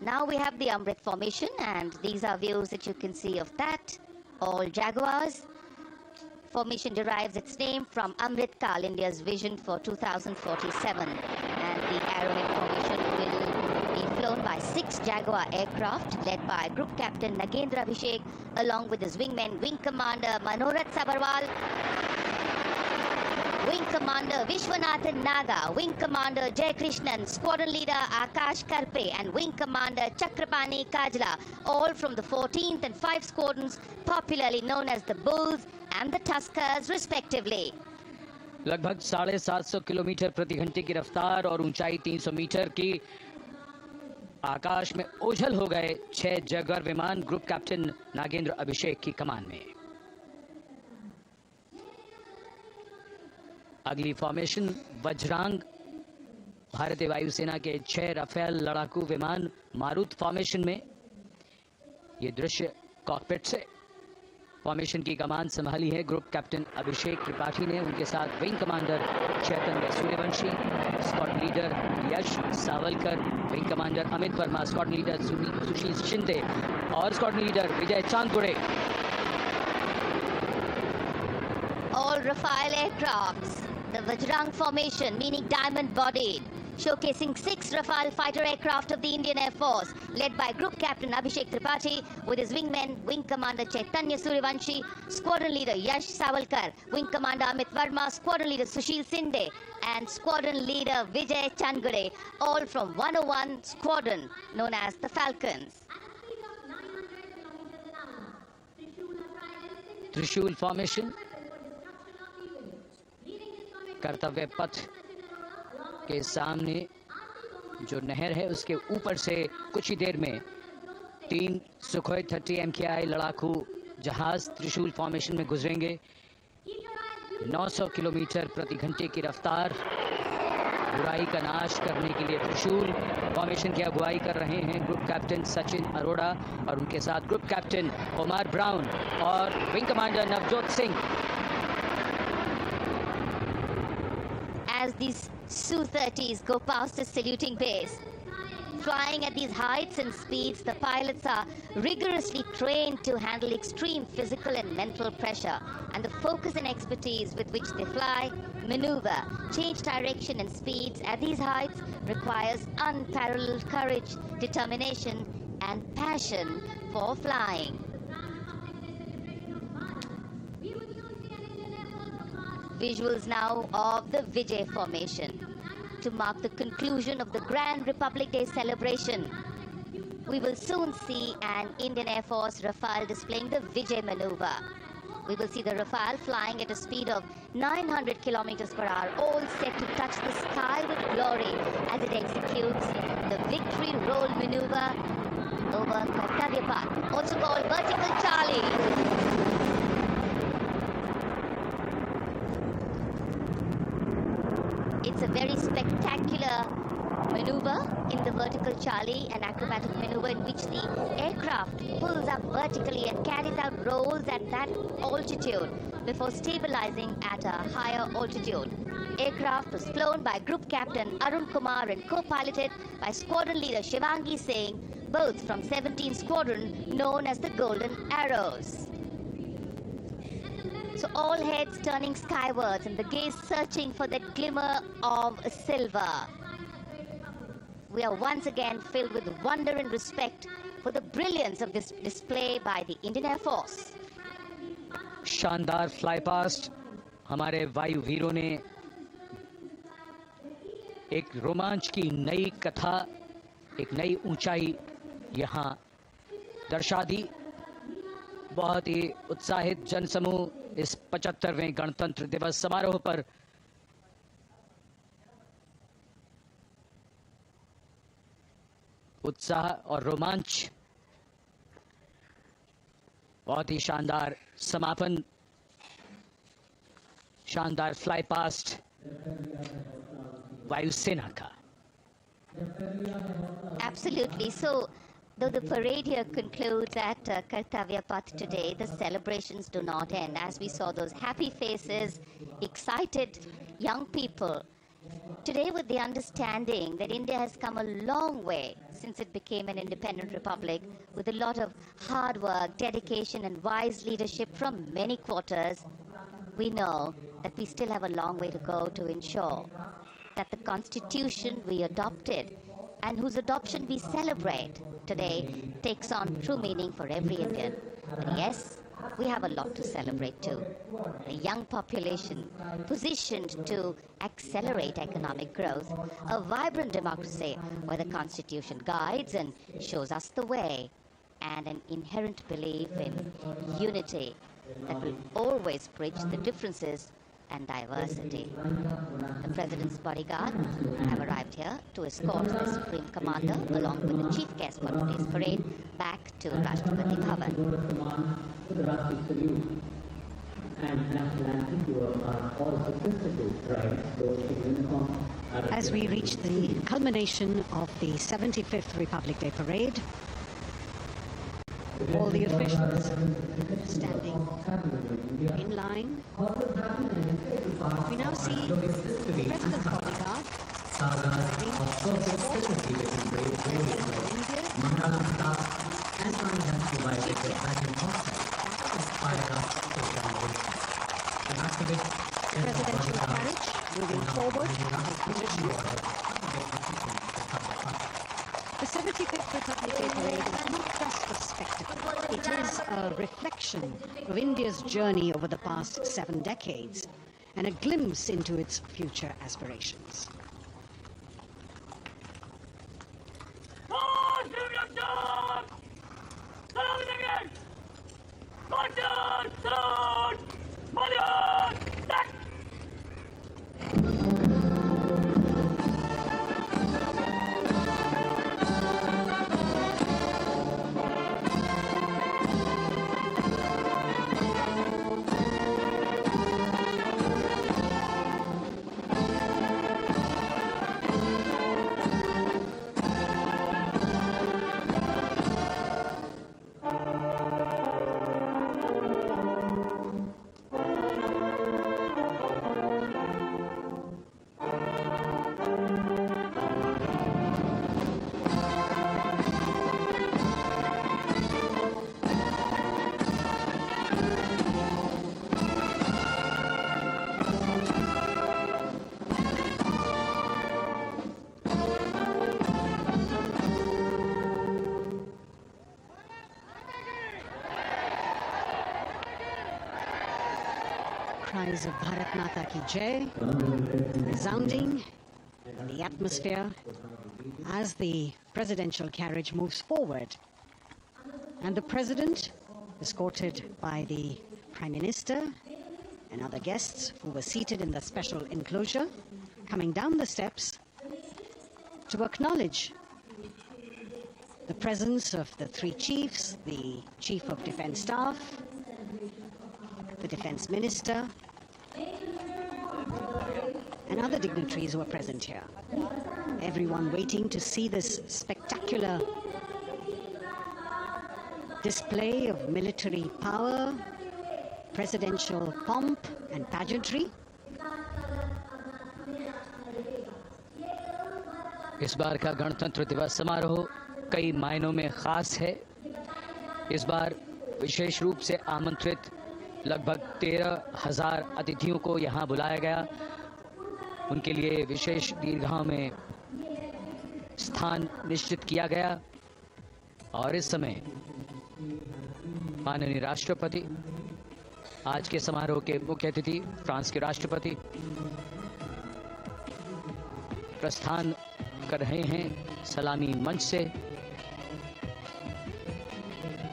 Now we have the Amrit formation, and these are views that you can see of that. All Jaguars. Formation derives its name from Amrit Kal, India's vision for 2047. And the Arrowhead formation will be flown by 6 Jaguar aircraft led by Group Captain Nagendra Abhishek along with his wingmen, Wing Commander Manorat Sabarwal, Wing Commander Vishwanathan Naga, Wing Commander Jay Krishnan, Squadron Leader Akash Karpe and Wing Commander Chakrapani Kajla, all from the 14th and 5 squadrons popularly known as the Bulls and the Tuskers respectively. लगभग 750 kilometre प्रति घंटे की रफ्तार और ऊंचाई 300 metre की आकाश में ओझल हो गए 6 जगुआर विमान ग्रुप कैप्टन नागेंद्र अभिषेक की कमान में। अगली फॉर्मेशन वज्रांग, भारतीय वायुसेना के 6 राफेल लड़ाकू विमान मारुत फॉर्मेशन में। ये दृश्य कॉकपिट से। फॉर्मेशन की कमान संभाली है ग्रुप कैप्टन अभिषेक त्रिपाठी ने, उनके साथ wing commander Chaitanya Suryavanshi, squad leader Yash Savalkar, wing commander Amit Verma, squad leader Sushil Shinde और squad leader Vijay Chandpure. All Rafale aircrafts, the Vajrang formation, meaning diamond-bodied, showcasing 6 Rafale fighter aircraft of the Indian Air Force, led by Group Captain Abhishek Tripathi, with his wingmen, Wing Commander Chaitanya Suryavanshi, Squadron Leader Yash Savalkar, Wing Commander Amit Verma, Squadron Leader Sushil Sinde, and Squadron Leader Vijay Chandgure, all from 101 Squadron, known as the Falcons. त्रिशूल formation, कर्तव्य पथ के सामने जो नहर है उसके ऊपर से कुछ ही देर में 3 सुखोई 30 MKI लड़ाकू जहाज त्रिशूल फॉर्मेशन में गुजरेंगे। 900 किलोमीटर प्रति घंटे की रफ्तार बुराई का नाश करने के लिए त्रिशूल फॉर्मेशन की अगुवाई कर रहे हैं ग्रुप कैप्टन सचिन अरोड़ा और उनके साथ ग्रुप कैप्टन ओमर ब्राउन और wing commander Navjot Singh. As these Su-30s go past the saluting base, flying at these heights and speeds, the pilots are rigorously trained to handle extreme physical and mental pressure, and the focus and expertise with which they fly, maneuver, change direction and speeds at these heights requires unparalleled courage, determination and passion for flying. Visuals now of the Vijay formation to mark the conclusion of the Grand Republic Day celebration. We will soon see an Indian Air Force Rafale displaying the Vijay maneuver. We will see the Rafale flying at a speed of 900 kilometers per hour, all set to touch the sky with glory as it executes the victory roll maneuver over Kartavya Path, also called Vertical Charlie. It's a very spectacular maneuver in the Vertical Charlie, an acrobatic maneuver in which the aircraft pulls up vertically and carries out rolls at that altitude before stabilizing at a higher altitude. Aircraft was flown by Group Captain Arun Kumar and co-piloted by Squadron Leader Shivangi Singh, both from 17th Squadron known as the Golden Arrows. So all heads turning skywards and the gaze searching for that glimmer of silver. We are once again filled with wonder and respect for the brilliance of this display by the Indian Air Force. शानदार fly past हमारे वायु वीरों ने एक रोमांच की नई कथा, एक नई ऊंचाई यहां दर्शा दी। बहुत ही उत्साहित जनसमूह इस 75वें गणतंत्र दिवस समारोह पर उत्साह और रोमांच, बहुत ही शानदार समापन, शानदार फ्लाई पास्ट वायुसेना का। Absolutely. So, though the parade here concludes at Kartavya Path today, the celebrations do not end. As we saw those happy faces, excited young people, today with the understanding that India has come a long way since it became an independent republic, with a lot of hard work, dedication and wise leadership from many quarters, we know that we still have a long way to go to ensure that the constitution we adopted and whose adoption we celebrate today takes on true meaning for every Indian. And yes, we have a lot to celebrate too. A young population positioned to accelerate economic growth, a vibrant democracy where the constitution guides and shows us the way, and an inherent belief in unity that will always bridge the differences and diversity. The President's bodyguard have arrived here to escort the Supreme Commander along with the chief guest for today's parade back to Rashtrapati Bhavan. As we reach the culmination of the 75th Republic Day Parade, all the officials standing in line. We now see the President's bodyguard, presidential carriage moving forward. The 75th Republic Day Parade is not just a spectacle. It is a reflection of India's journey over the past 7 decades and a glimpse into its future aspirations. cries of Bharat Mata Ki Jai resounding in the atmosphere as the presidential carriage moves forward. And the president, escorted by the Prime Minister and other guests who were seated in the special enclosure, coming down the steps to acknowledge the presence of the three chiefs, the Chief of Defence Staff, the Defence Minister, and other dignitaries who are present here. Everyone waiting to see this spectacular display of military power, presidential pomp and pageantry. इस बार का गणतंत्र दिवस समारोह कई मायनों में खास है। इस बार विशेष रूप से आमंत्रित लगभग 13,000 अतिथियों को यहाँ बुलाया गया। उनके लिए विशेष दीर्घाओं में स्थान निश्चित किया गया और इस समय माननीय राष्ट्रपति, आज के समारोह के मुख्य अतिथि फ्रांस के राष्ट्रपति, प्रस्थान कर रहे हैं सलामी मंच से।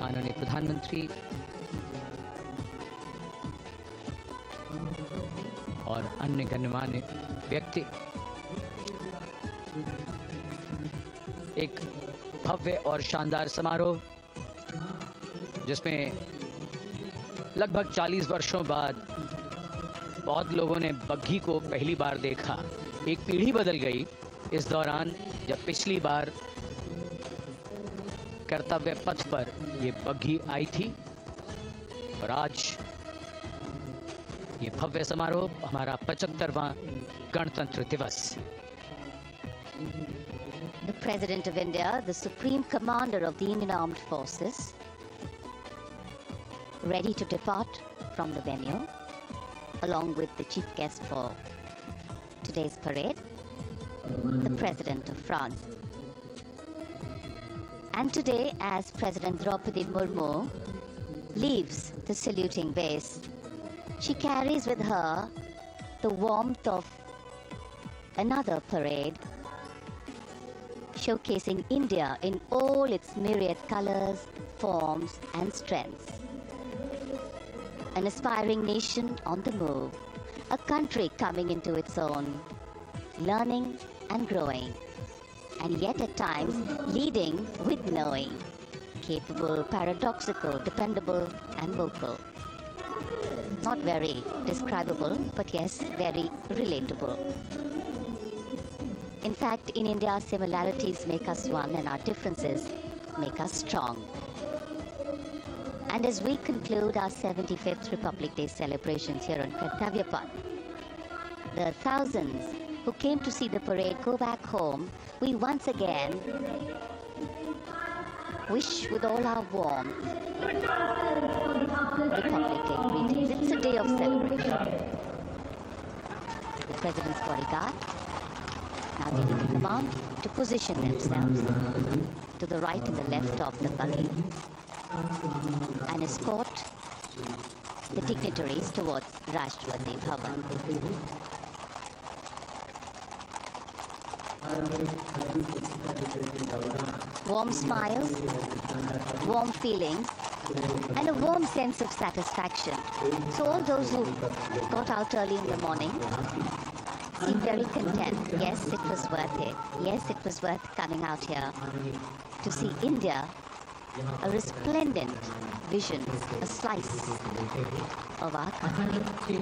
माननीय प्रधानमंत्री और अन्य गणमान्य व्यक्ति एक भव्य और शानदार समारोह जिसमें लगभग 40 वर्षों बाद बहुत लोगों ने बग्घी को पहली बार देखा। एक पीढ़ी बदल गई इस दौरान, जब पिछली बार कर्तव्य पथ पर ये बग्घी आई थी और आज ये भव्य समारोह हमारा 75वां गणतंत्र दिवस। The President of India, the Supreme Commander of the Indian Armed Forces, ready to depart from the venue, along with the chief guest for today's parade, the President of France. And today, as President Draupadi Murmu leaves the saluting base, she carries with her the warmth of another parade, showcasing India in all its myriad colors, forms and strengths. An aspiring nation on the move, a country coming into its own, learning and growing, and yet at times leading with knowing, capable, paradoxical, dependable and vocal. Not very describable, but yes, very relatable. In fact, in India, similarities make us one and our differences make us strong. And as we conclude our 75th Republic Day celebrations here on Kartavya Path, the thousands who came to see the parade go back home, we once again wish with all our warmth Republic Day greetings. It's a day of celebration. The President's bodyguard now taking command to position themselves to the right and the left of the buggy and escort the dignitaries towards Rashtrapati Bhavan. Warm smiles, warm feelings, and a warm sense of satisfaction. So all those who got out early in the morning seem very content. Yes, it was worth it. Yes, it was worth coming out here to see India, a resplendent vision, a slice of our country.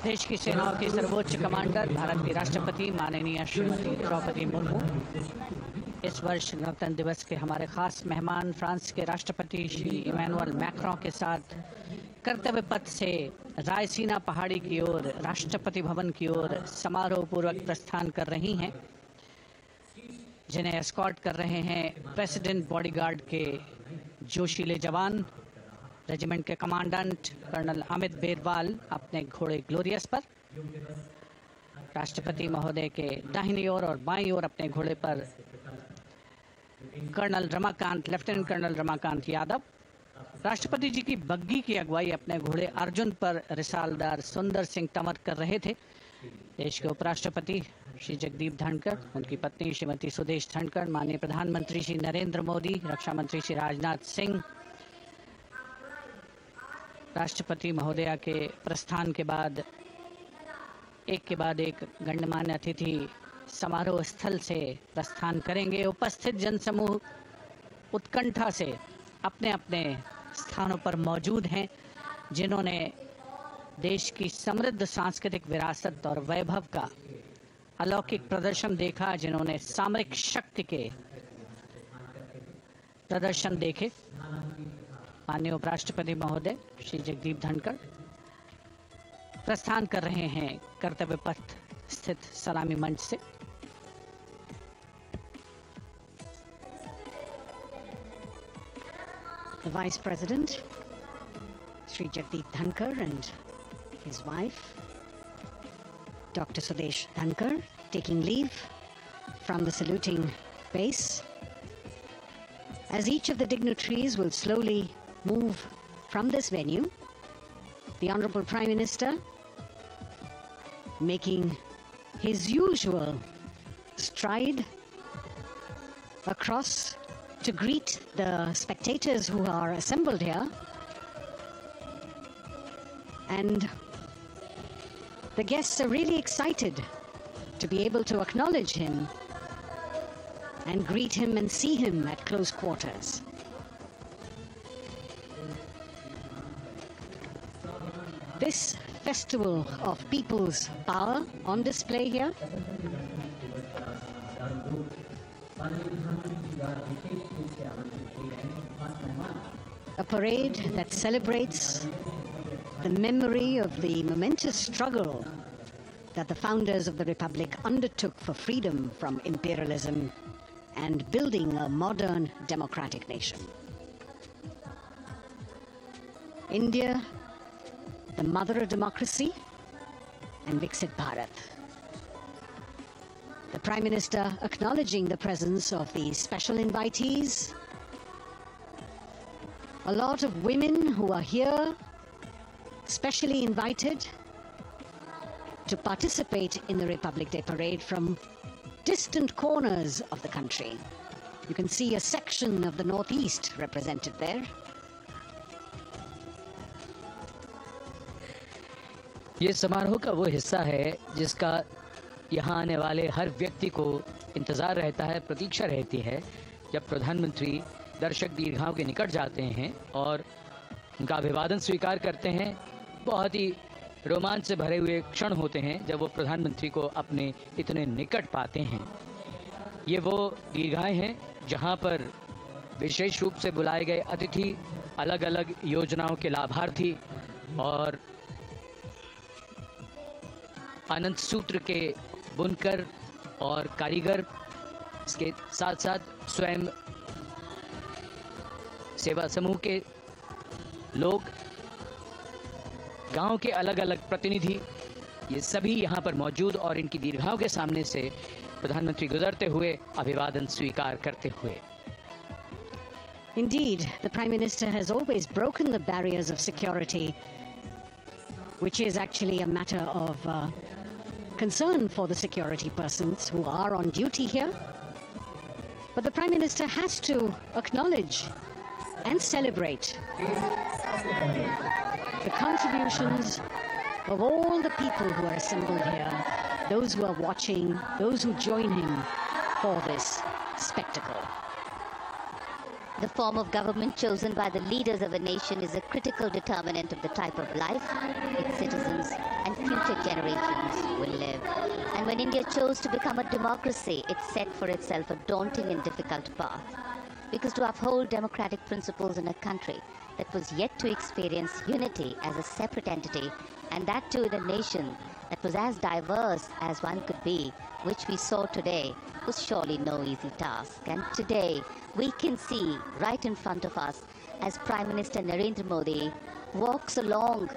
देश की सेनाओं के सर्वोच्च commander Bharat के राष्ट्रपति माननीय श्रीमती द्रौपदी मुर्मू इस वर्ष गणतंत्र दिवस के हमारे खास मेहमान फ्रांस के राष्ट्रपति श्री इमैनुअल मैक्रों के साथ कर्तव्य पथ से रायसीना पहाड़ी की ओर राष्ट्रपति भवन की ओर समारोह पूर्वक प्रस्थान कर रही हैं, जिन्हें एस्कॉर्ट कर रहे हैं प्रेसिडेंट बॉडीगार्ड के जोशीले जवान, रेजिमेंट के कमांडेंट कर्नल अमित बेरवाल अपने घोड़े ग्लोरियस पर। राष्ट्रपति महोदय के दाहिनी ओर और बाईं ओर अपने घोड़े पर colonel Ramakant, lieutenant colonel Ramakant Yadav. राष्ट्रपति जी की बग्गी की अगुवाई अपने घोड़े अर्जुन पर रिसालदार सुंदर सिंह तंवर कर रहे थे। देश के उपराष्ट्रपति श्री जगदीप धनखड़, उनकी पत्नी श्रीमती सुदेश धनखड़, माननीय प्रधानमंत्री श्री नरेंद्र मोदी, रक्षा मंत्री श्री राजनाथ सिंह, राष्ट्रपति महोदया के प्रस्थान के बाद एक गणमान्य अतिथि समारोह स्थल से प्रस्थान करेंगे। उपस्थित जनसमूह उत्कंठा से अपने अपने स्थानों पर मौजूद हैं, जिन्होंने देश की समृद्ध सांस्कृतिक विरासत और वैभव का अलौकिक प्रदर्शन देखा, जिन्होंने सामरिक शक्ति के प्रदर्शन देखे। माननीय उपराष्ट्रपति महोदय श्री जगदीप धनखड़ प्रस्थान कर रहे हैं कर्तव्य पथ स्थित सलामी मंच से। The Vice President, Sri Jagdeep Dhankar, and his wife, Dr. Sudesh Dhankar, taking leave from the saluting base. As each of the dignitaries will slowly move from this venue, the Honorable Prime Minister making his usual stride across to greet the spectators who are assembled here, and the guests are really excited to be able to acknowledge him and greet him and see him at close quarters. This festival of people's power on display here a parade that celebrates the memory of the momentous struggle that the founders of the Republic undertook for freedom from imperialism and building a modern democratic nation. India, the mother of democracy, and Viksit Bharat. The Prime Minister acknowledging the presence of these special invitees. A lot of women who are here, specially invited to participate in the Republic Day Parade from distant corners of the country. You can see a section of the Northeast represented there. ये समारोह का वो हिस्सा है जिसका यहाँ आने वाले हर व्यक्ति को इंतज़ार रहता है, प्रतीक्षा रहती है, जब प्रधानमंत्री दर्शक दीर्घाओं के निकट जाते हैं और उनका अभिवादन स्वीकार करते हैं। बहुत ही रोमांच से भरे हुए क्षण होते हैं जब वो प्रधानमंत्री को अपने इतने निकट पाते हैं। ये वो दीर्घाएं हैं जहाँ पर विशेष रूप से बुलाए गए अतिथि, अलग अलग योजनाओं के लाभार्थी और आनंद सूत्र के बुनकर और कारीगर, इसके साथ साथ स्वयं सेवा समूह के लोग, गांव के अलग अलग प्रतिनिधि, ये सभी यहाँ पर मौजूद और इनकी दीर्घाओं के सामने से प्रधानमंत्री गुजरते हुए अभिवादन स्वीकार करते हुए। Indeed, the Prime Minister has always broken the barriers of security, which is actually a matter of concern for the security persons who are on duty here. But the Prime Minister has to acknowledge and celebrate the contributions of all the people who are assembled here, those who are watching, those who join him for this spectacle. The form of government chosen by the leaders of a nation is a critical determinant of the type of life its citizens and future generations will live. And when India chose to become a democracy, it set for itself a daunting and difficult path. Because to uphold democratic principles in a country that was yet to experience unity as a separate entity, and that too in a nation that was as diverse as one could be, which we saw today, was surely no easy task. And today, we can see right in front of us as Prime Minister Narendra Modi walks along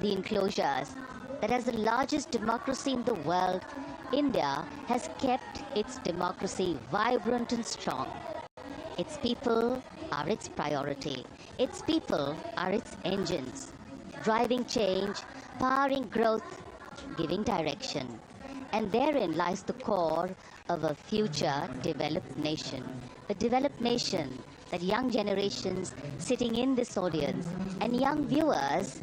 the enclosures that as the largest democracy in the world, India has kept its democracy vibrant and strong. Its people are its priority. Its people are its engines, driving change, powering growth, giving direction. And therein lies the core of a future developed nation. A developed nation that young generations sitting in this audience and young viewers,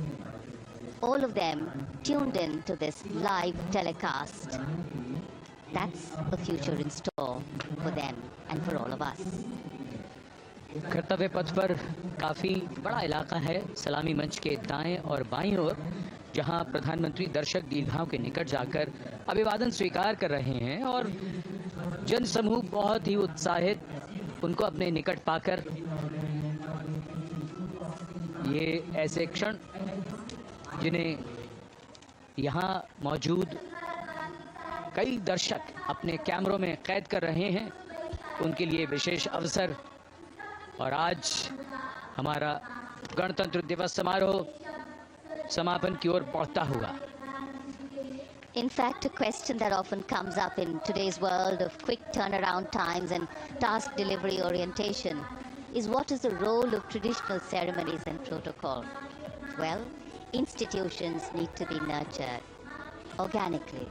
all of them tuned in to this live telecast. That's a future in store for them and for all of us. कर्तव्य पथ पर काफी बड़ा इलाका है, सलामी मंच के दाएं और बाईं ओर, जहां प्रधानमंत्री दर्शक दीर्घाओं के निकट जाकर अभिवादन स्वीकार कर रहे हैं और जनसमूह बहुत ही उत्साहित उनको अपने निकट पाकर ये ऐसे क्षण जिन्हें यहाँ मौजूद कई दर्शक अपने कैमरों में कैद कर रहे हैं, उनके लिए विशेष अवसर। और आज हमारा गणतंत्र दिवस समारोह समापन की ओर बढ़ता हुआ। In fact, a question that often comes up in today's world of quick turnaround times and task delivery orientation is what is the role of traditional ceremonies and protocol? Well, institutions need to be nurtured organically.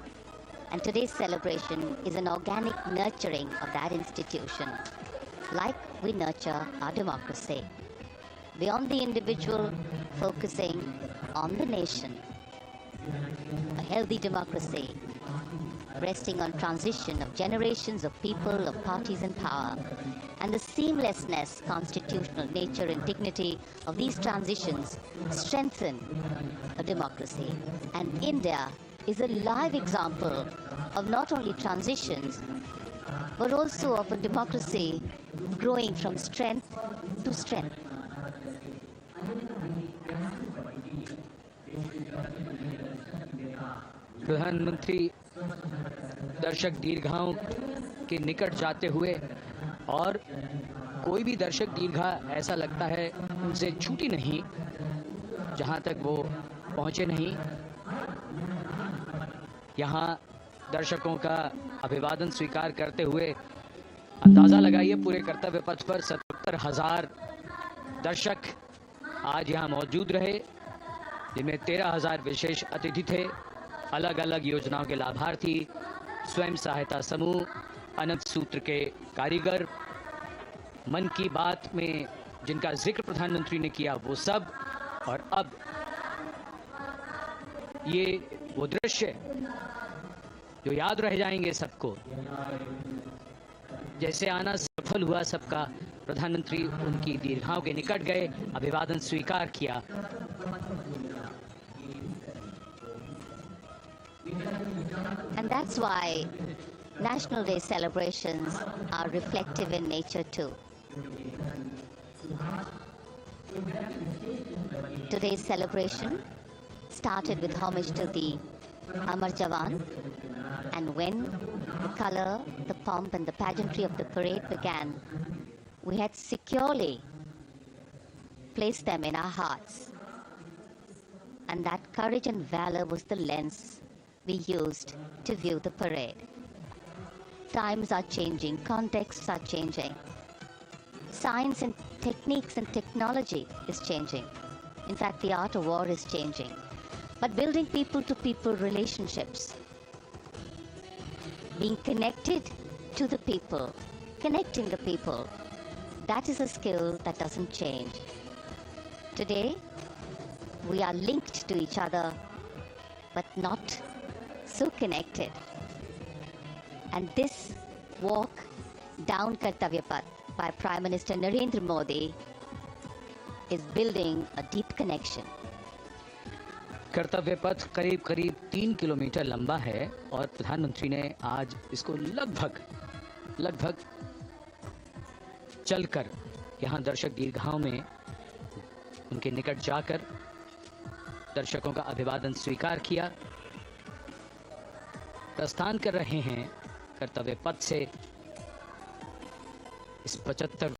And today's celebration is an organic nurturing of that institution, like we nurture our democracy. Beyond the individual, focusing on the nation. A healthy democracy resting on transition of generations of people, of parties in power, and the seamlessness, constitutional nature and dignity of these transitions strengthen a democracy. And India is a live example of not only transitions, but also of a democracy growing from strength to strength. प्रधानमंत्री दर्शक दीर्घाओं के निकट जाते हुए, और कोई भी दर्शक दीर्घा ऐसा लगता है उनसे छूटी नहीं जहां तक वो पहुंचे नहीं। यहाँ दर्शकों का अभिवादन स्वीकार करते हुए अंदाजा लगाइए, पूरे कर्तव्य पथ पर 77,000 दर्शक आज यहाँ मौजूद रहे, जिनमें 13,000 विशेष अतिथि थे, अलग अलग योजनाओं के लाभार्थी, स्वयं सहायता समूह, अनंत सूत्र के कारीगर, मन की बात में जिनका जिक्र प्रधानमंत्री ने किया वो सब। और अब ये वो दृश्य जो याद रह जाएंगे सबको, जैसे आना सफल हुआ सबका, प्रधानमंत्री उनकी दीर्घाओं के निकट गए, अभिवादन स्वीकार किया। And that's why National Day celebrations are reflective in nature too. Today's celebration started with homage to the Amar Jawan, and when the color, the pomp and the pageantry of the parade began, we had securely placed them in our hearts. And that courage and valor was the lens we used to view the parade. Times are changing, contexts are changing. Science and techniques and technology is changing. In fact, the art of war is changing. But building people-to-people relationships, being connected to the people, connecting the people, that is a skill that doesn't change. Today, we are linked to each other, but not so connected. And this walk down Kartavya Path by Prime Minister Narendra Modi is building a deep connection. कर्तव्य पथ करीब करीब 3 kilometre लंबा है और प्रधानमंत्री ने आज इसको लगभग चलकर यहाँ दर्शक दीर्घाओं में उनके निकट जाकर दर्शकों का अभिवादन स्वीकार किया। प्रस्थान कर रहे हैं कर्तव्य पथ से इस 75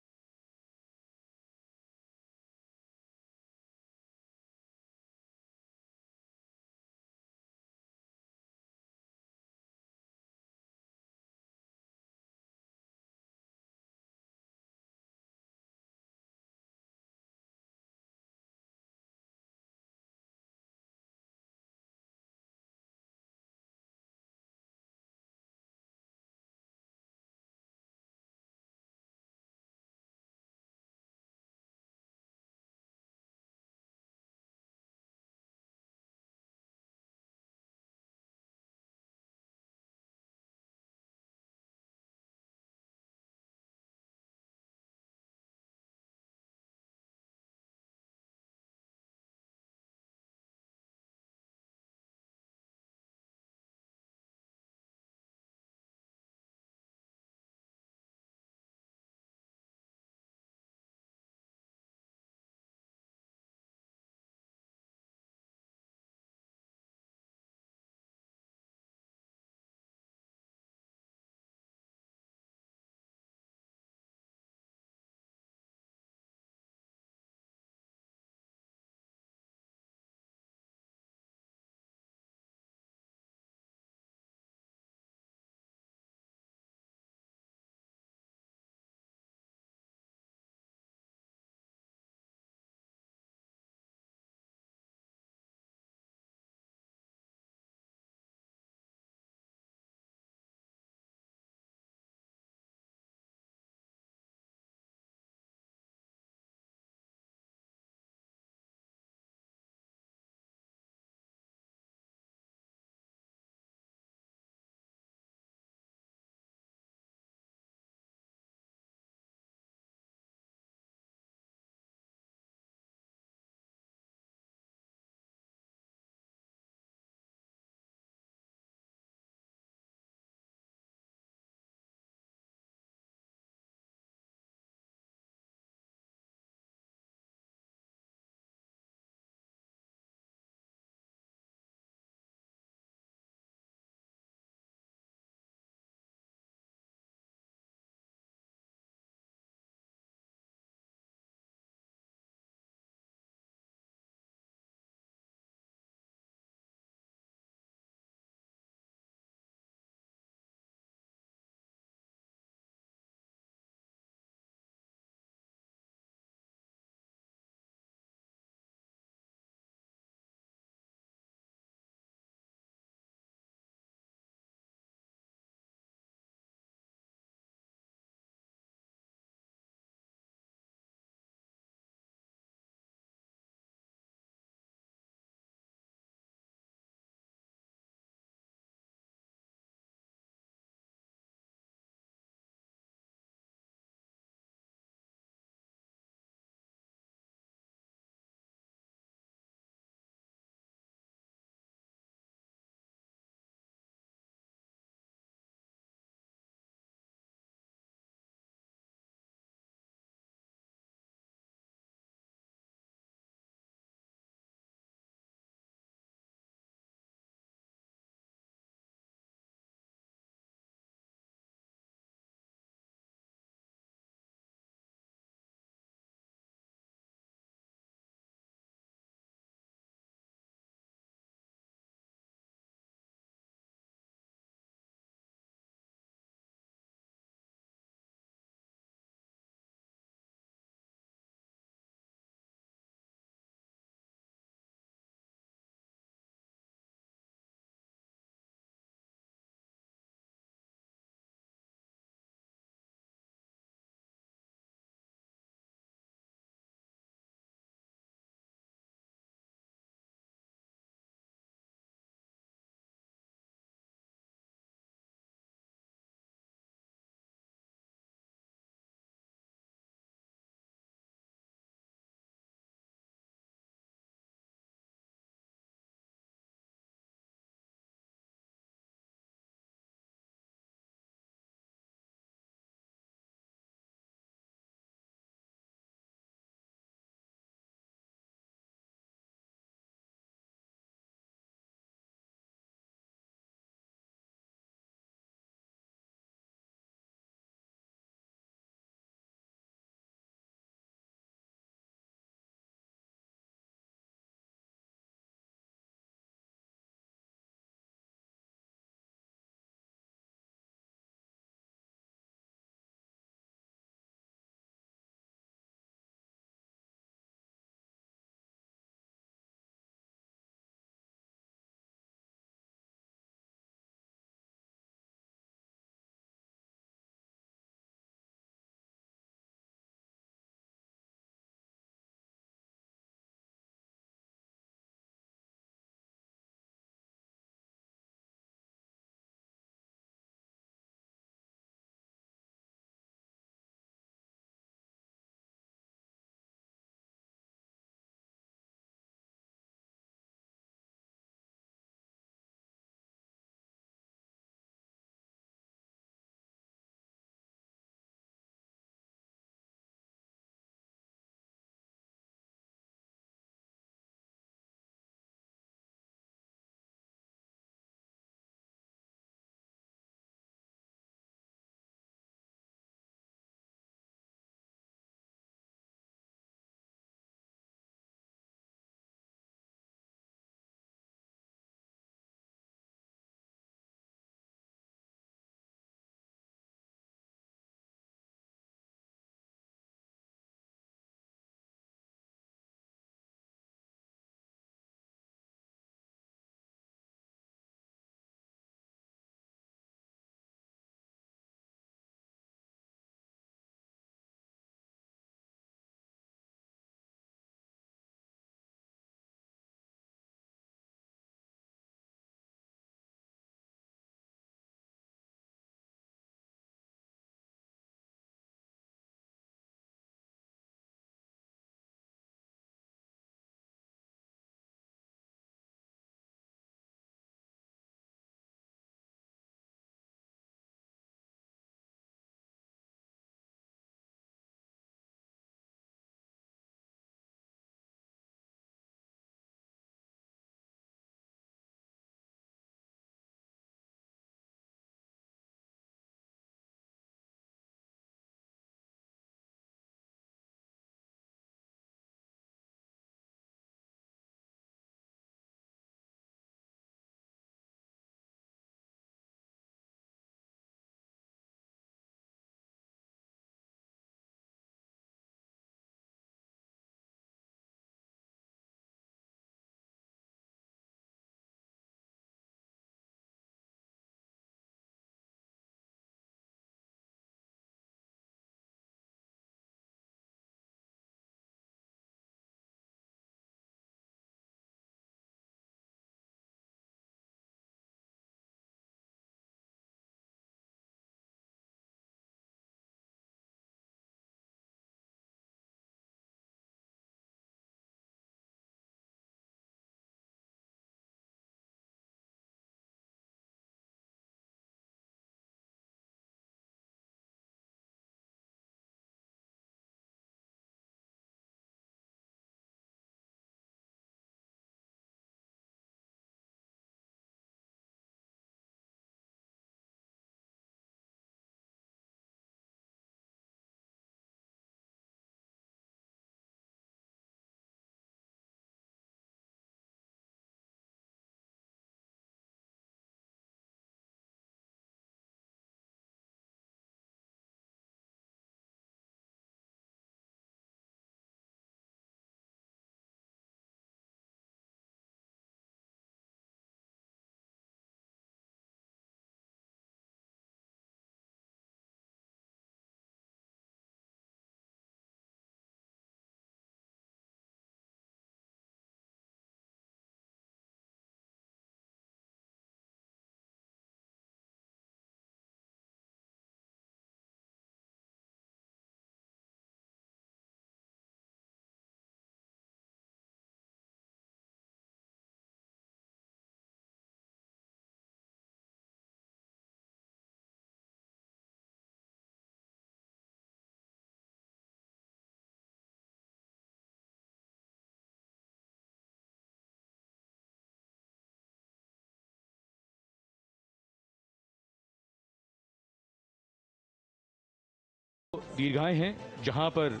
दीर्घाएं हैं जहां पर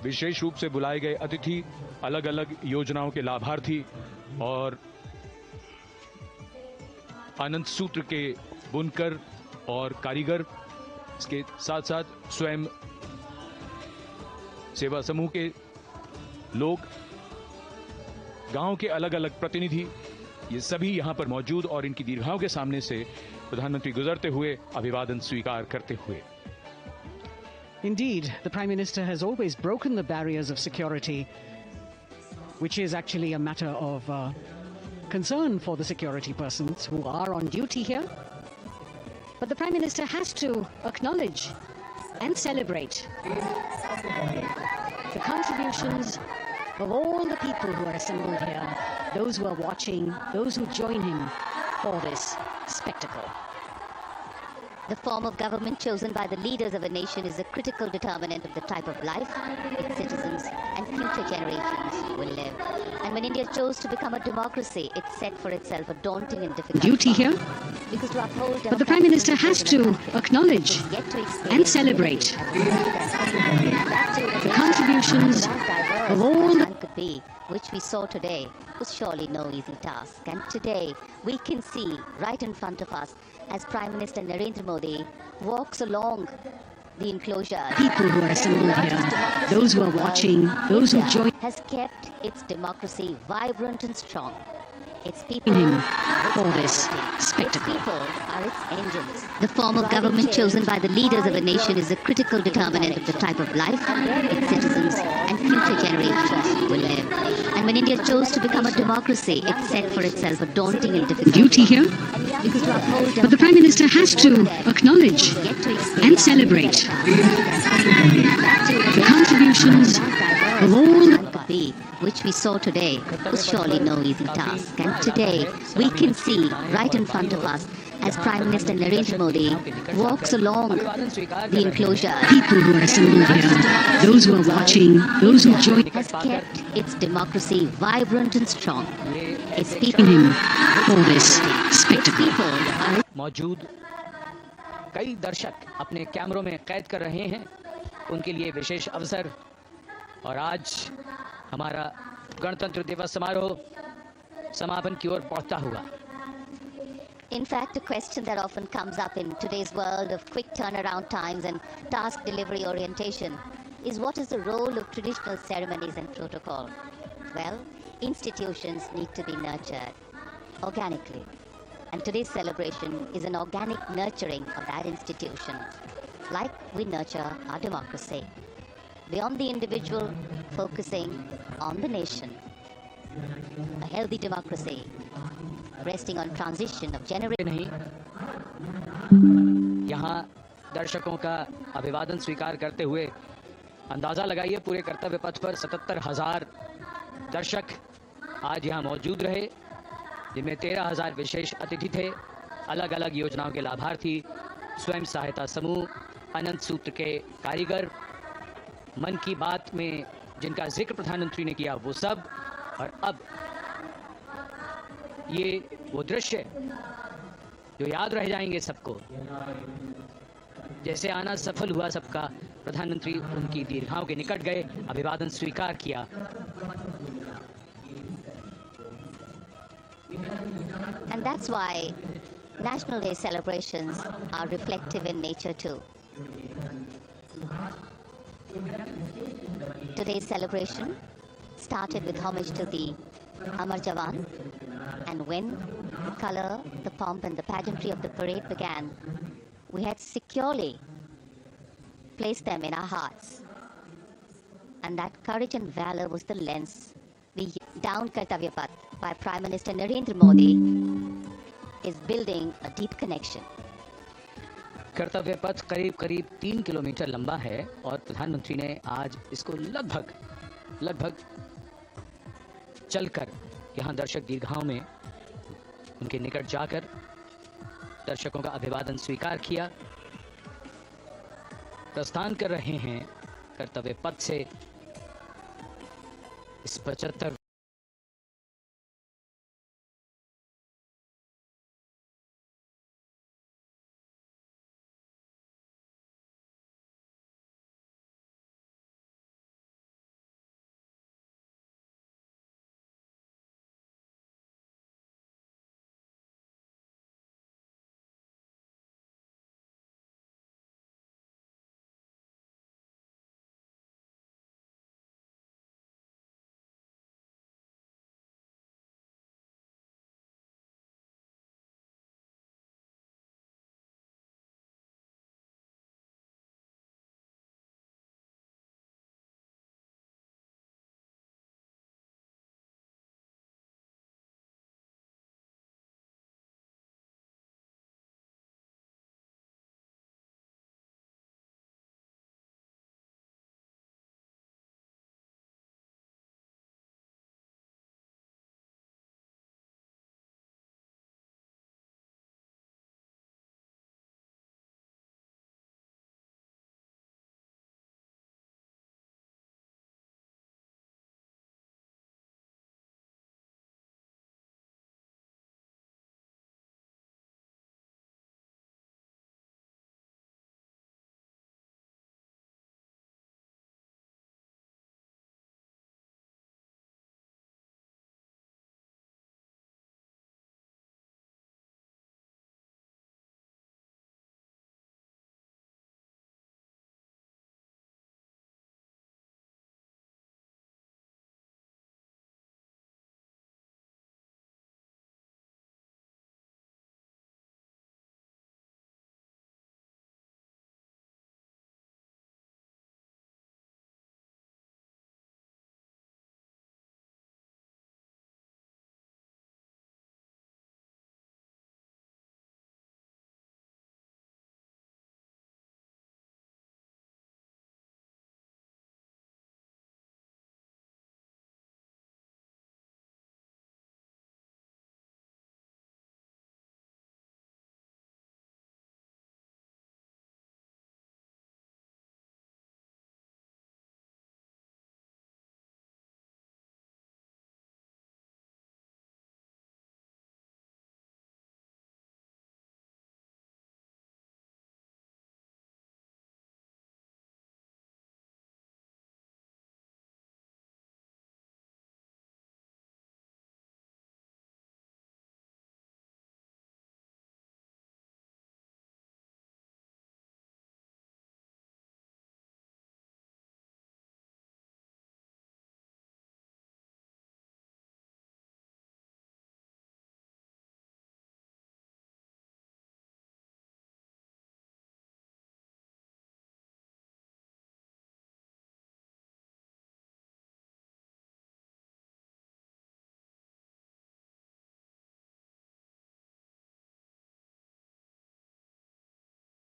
विशेष रूप से बुलाए गए अतिथि, अलग अलग योजनाओं के लाभार्थी और आनंद सूत्र के बुनकर और कारीगर, इसके साथ साथ स्वयं सेवा समूह के लोग, गांव के अलग अलग प्रतिनिधि, ये सभी यहां पर मौजूद और इनकी दीर्घाओं के सामने से प्रधानमंत्री गुजरते हुए अभिवादन स्वीकार करते हुए। Indeed, the Prime Minister has always broken the barriers of security, which is actually a matter of concern for the security persons who are on duty here. But the Prime Minister has to acknowledge and celebrate the contributions of all the people who are assembled here, those who are watching, those who join him for this spectacle. The form of government chosen by the leaders of a nation is a critical determinant of the type of life its citizens and future generations will live. And when India chose to become a democracy, it set for itself a daunting and difficult duty here. Because to uphold but the Prime Minister has to acknowledge and celebrate the contributions of all the could be, which we saw today, was surely no easy task. And today we can see right in front of us as Prime Minister Narendra Modi walks along the enclosure. People who are assembled here, those who are watching, those who join, has kept its democracy vibrant and strong. Its people him for this spectacle. Its people are its engines. The form of government chosen by the leaders of a nation is a critical determinant of the type of life its citizens and future generations will live. And when India chose to become a democracy, it set for itself a daunting and difficult duty here. But the Prime Minister has to acknowledge and celebrate the contributions of all could be, which we saw today, was surely no easy task. And today we can see right in front of us as Prime Minister Narendra Modi walks along the enclosure. People who are assembled here, those who are watching, those who join, has kept its democracy vibrant and strong. Its people him for this spectacle. मौजूद कई दर्शक अपने कैमरों में कैद कर रहे हैं, उनके लिए विशेष अवसर। और आज हमारा गणतंत्र दिवस समारोह समापन की ओर बढ़ता हुआ। In fact, a question that often comes up in today's world of quick turnaround times and task delivery orientation is what is the role of traditional ceremonies and protocol? Well, institutions need to be nurtured organically. And today's celebration is an organic nurturing of that institution, like we nurture our democracy. Beyond the individual, focusing on the nation. A healthy democracy, resting on transition of generation. नहीं, यहाँ दर्शकों का अभिवादन स्वीकार करते हुए अंदाजा लगाइए पूरे कर्तव्य पथ पर 77,000 दर्शक आज यहाँ मौजूद रहे, जिनमें 13,000 विशेष अतिथि थे, अलग अलग योजनाओं के लाभार्थी, स्वयं सहायता समूह, आनंद सूत्र के कारीगर, मन की बात में जिनका जिक्र प्रधानमंत्री ने किया वो सब। और अब ये वो दृश्य जो याद रह जाएंगे सबको, जैसे आना सफल हुआ सबका, प्रधानमंत्री उनकी दीर्घाओं के निकट गए, अभिवादन स्वीकार किया। And that's why National Day celebrations are reflective in nature too. Today's celebration started with homage to the Amar Jawan, and when the color, the pomp and the pageantry of the parade began, we had securely placed them in our hearts. And that courage and valor was the lens we down Kartavya Path by Prime Minister Narendra Modi is building a deep connection. कर्तव्य पथ करीब करीब 3 kilometre लंबा है और प्रधानमंत्री ने आज इसको लगभग चलकर यहाँ दर्शक दीर्घाओं में उनके निकट जाकर दर्शकों का अभिवादन स्वीकार किया। प्रस्थान कर रहे हैं कर्तव्य पथ से इस 75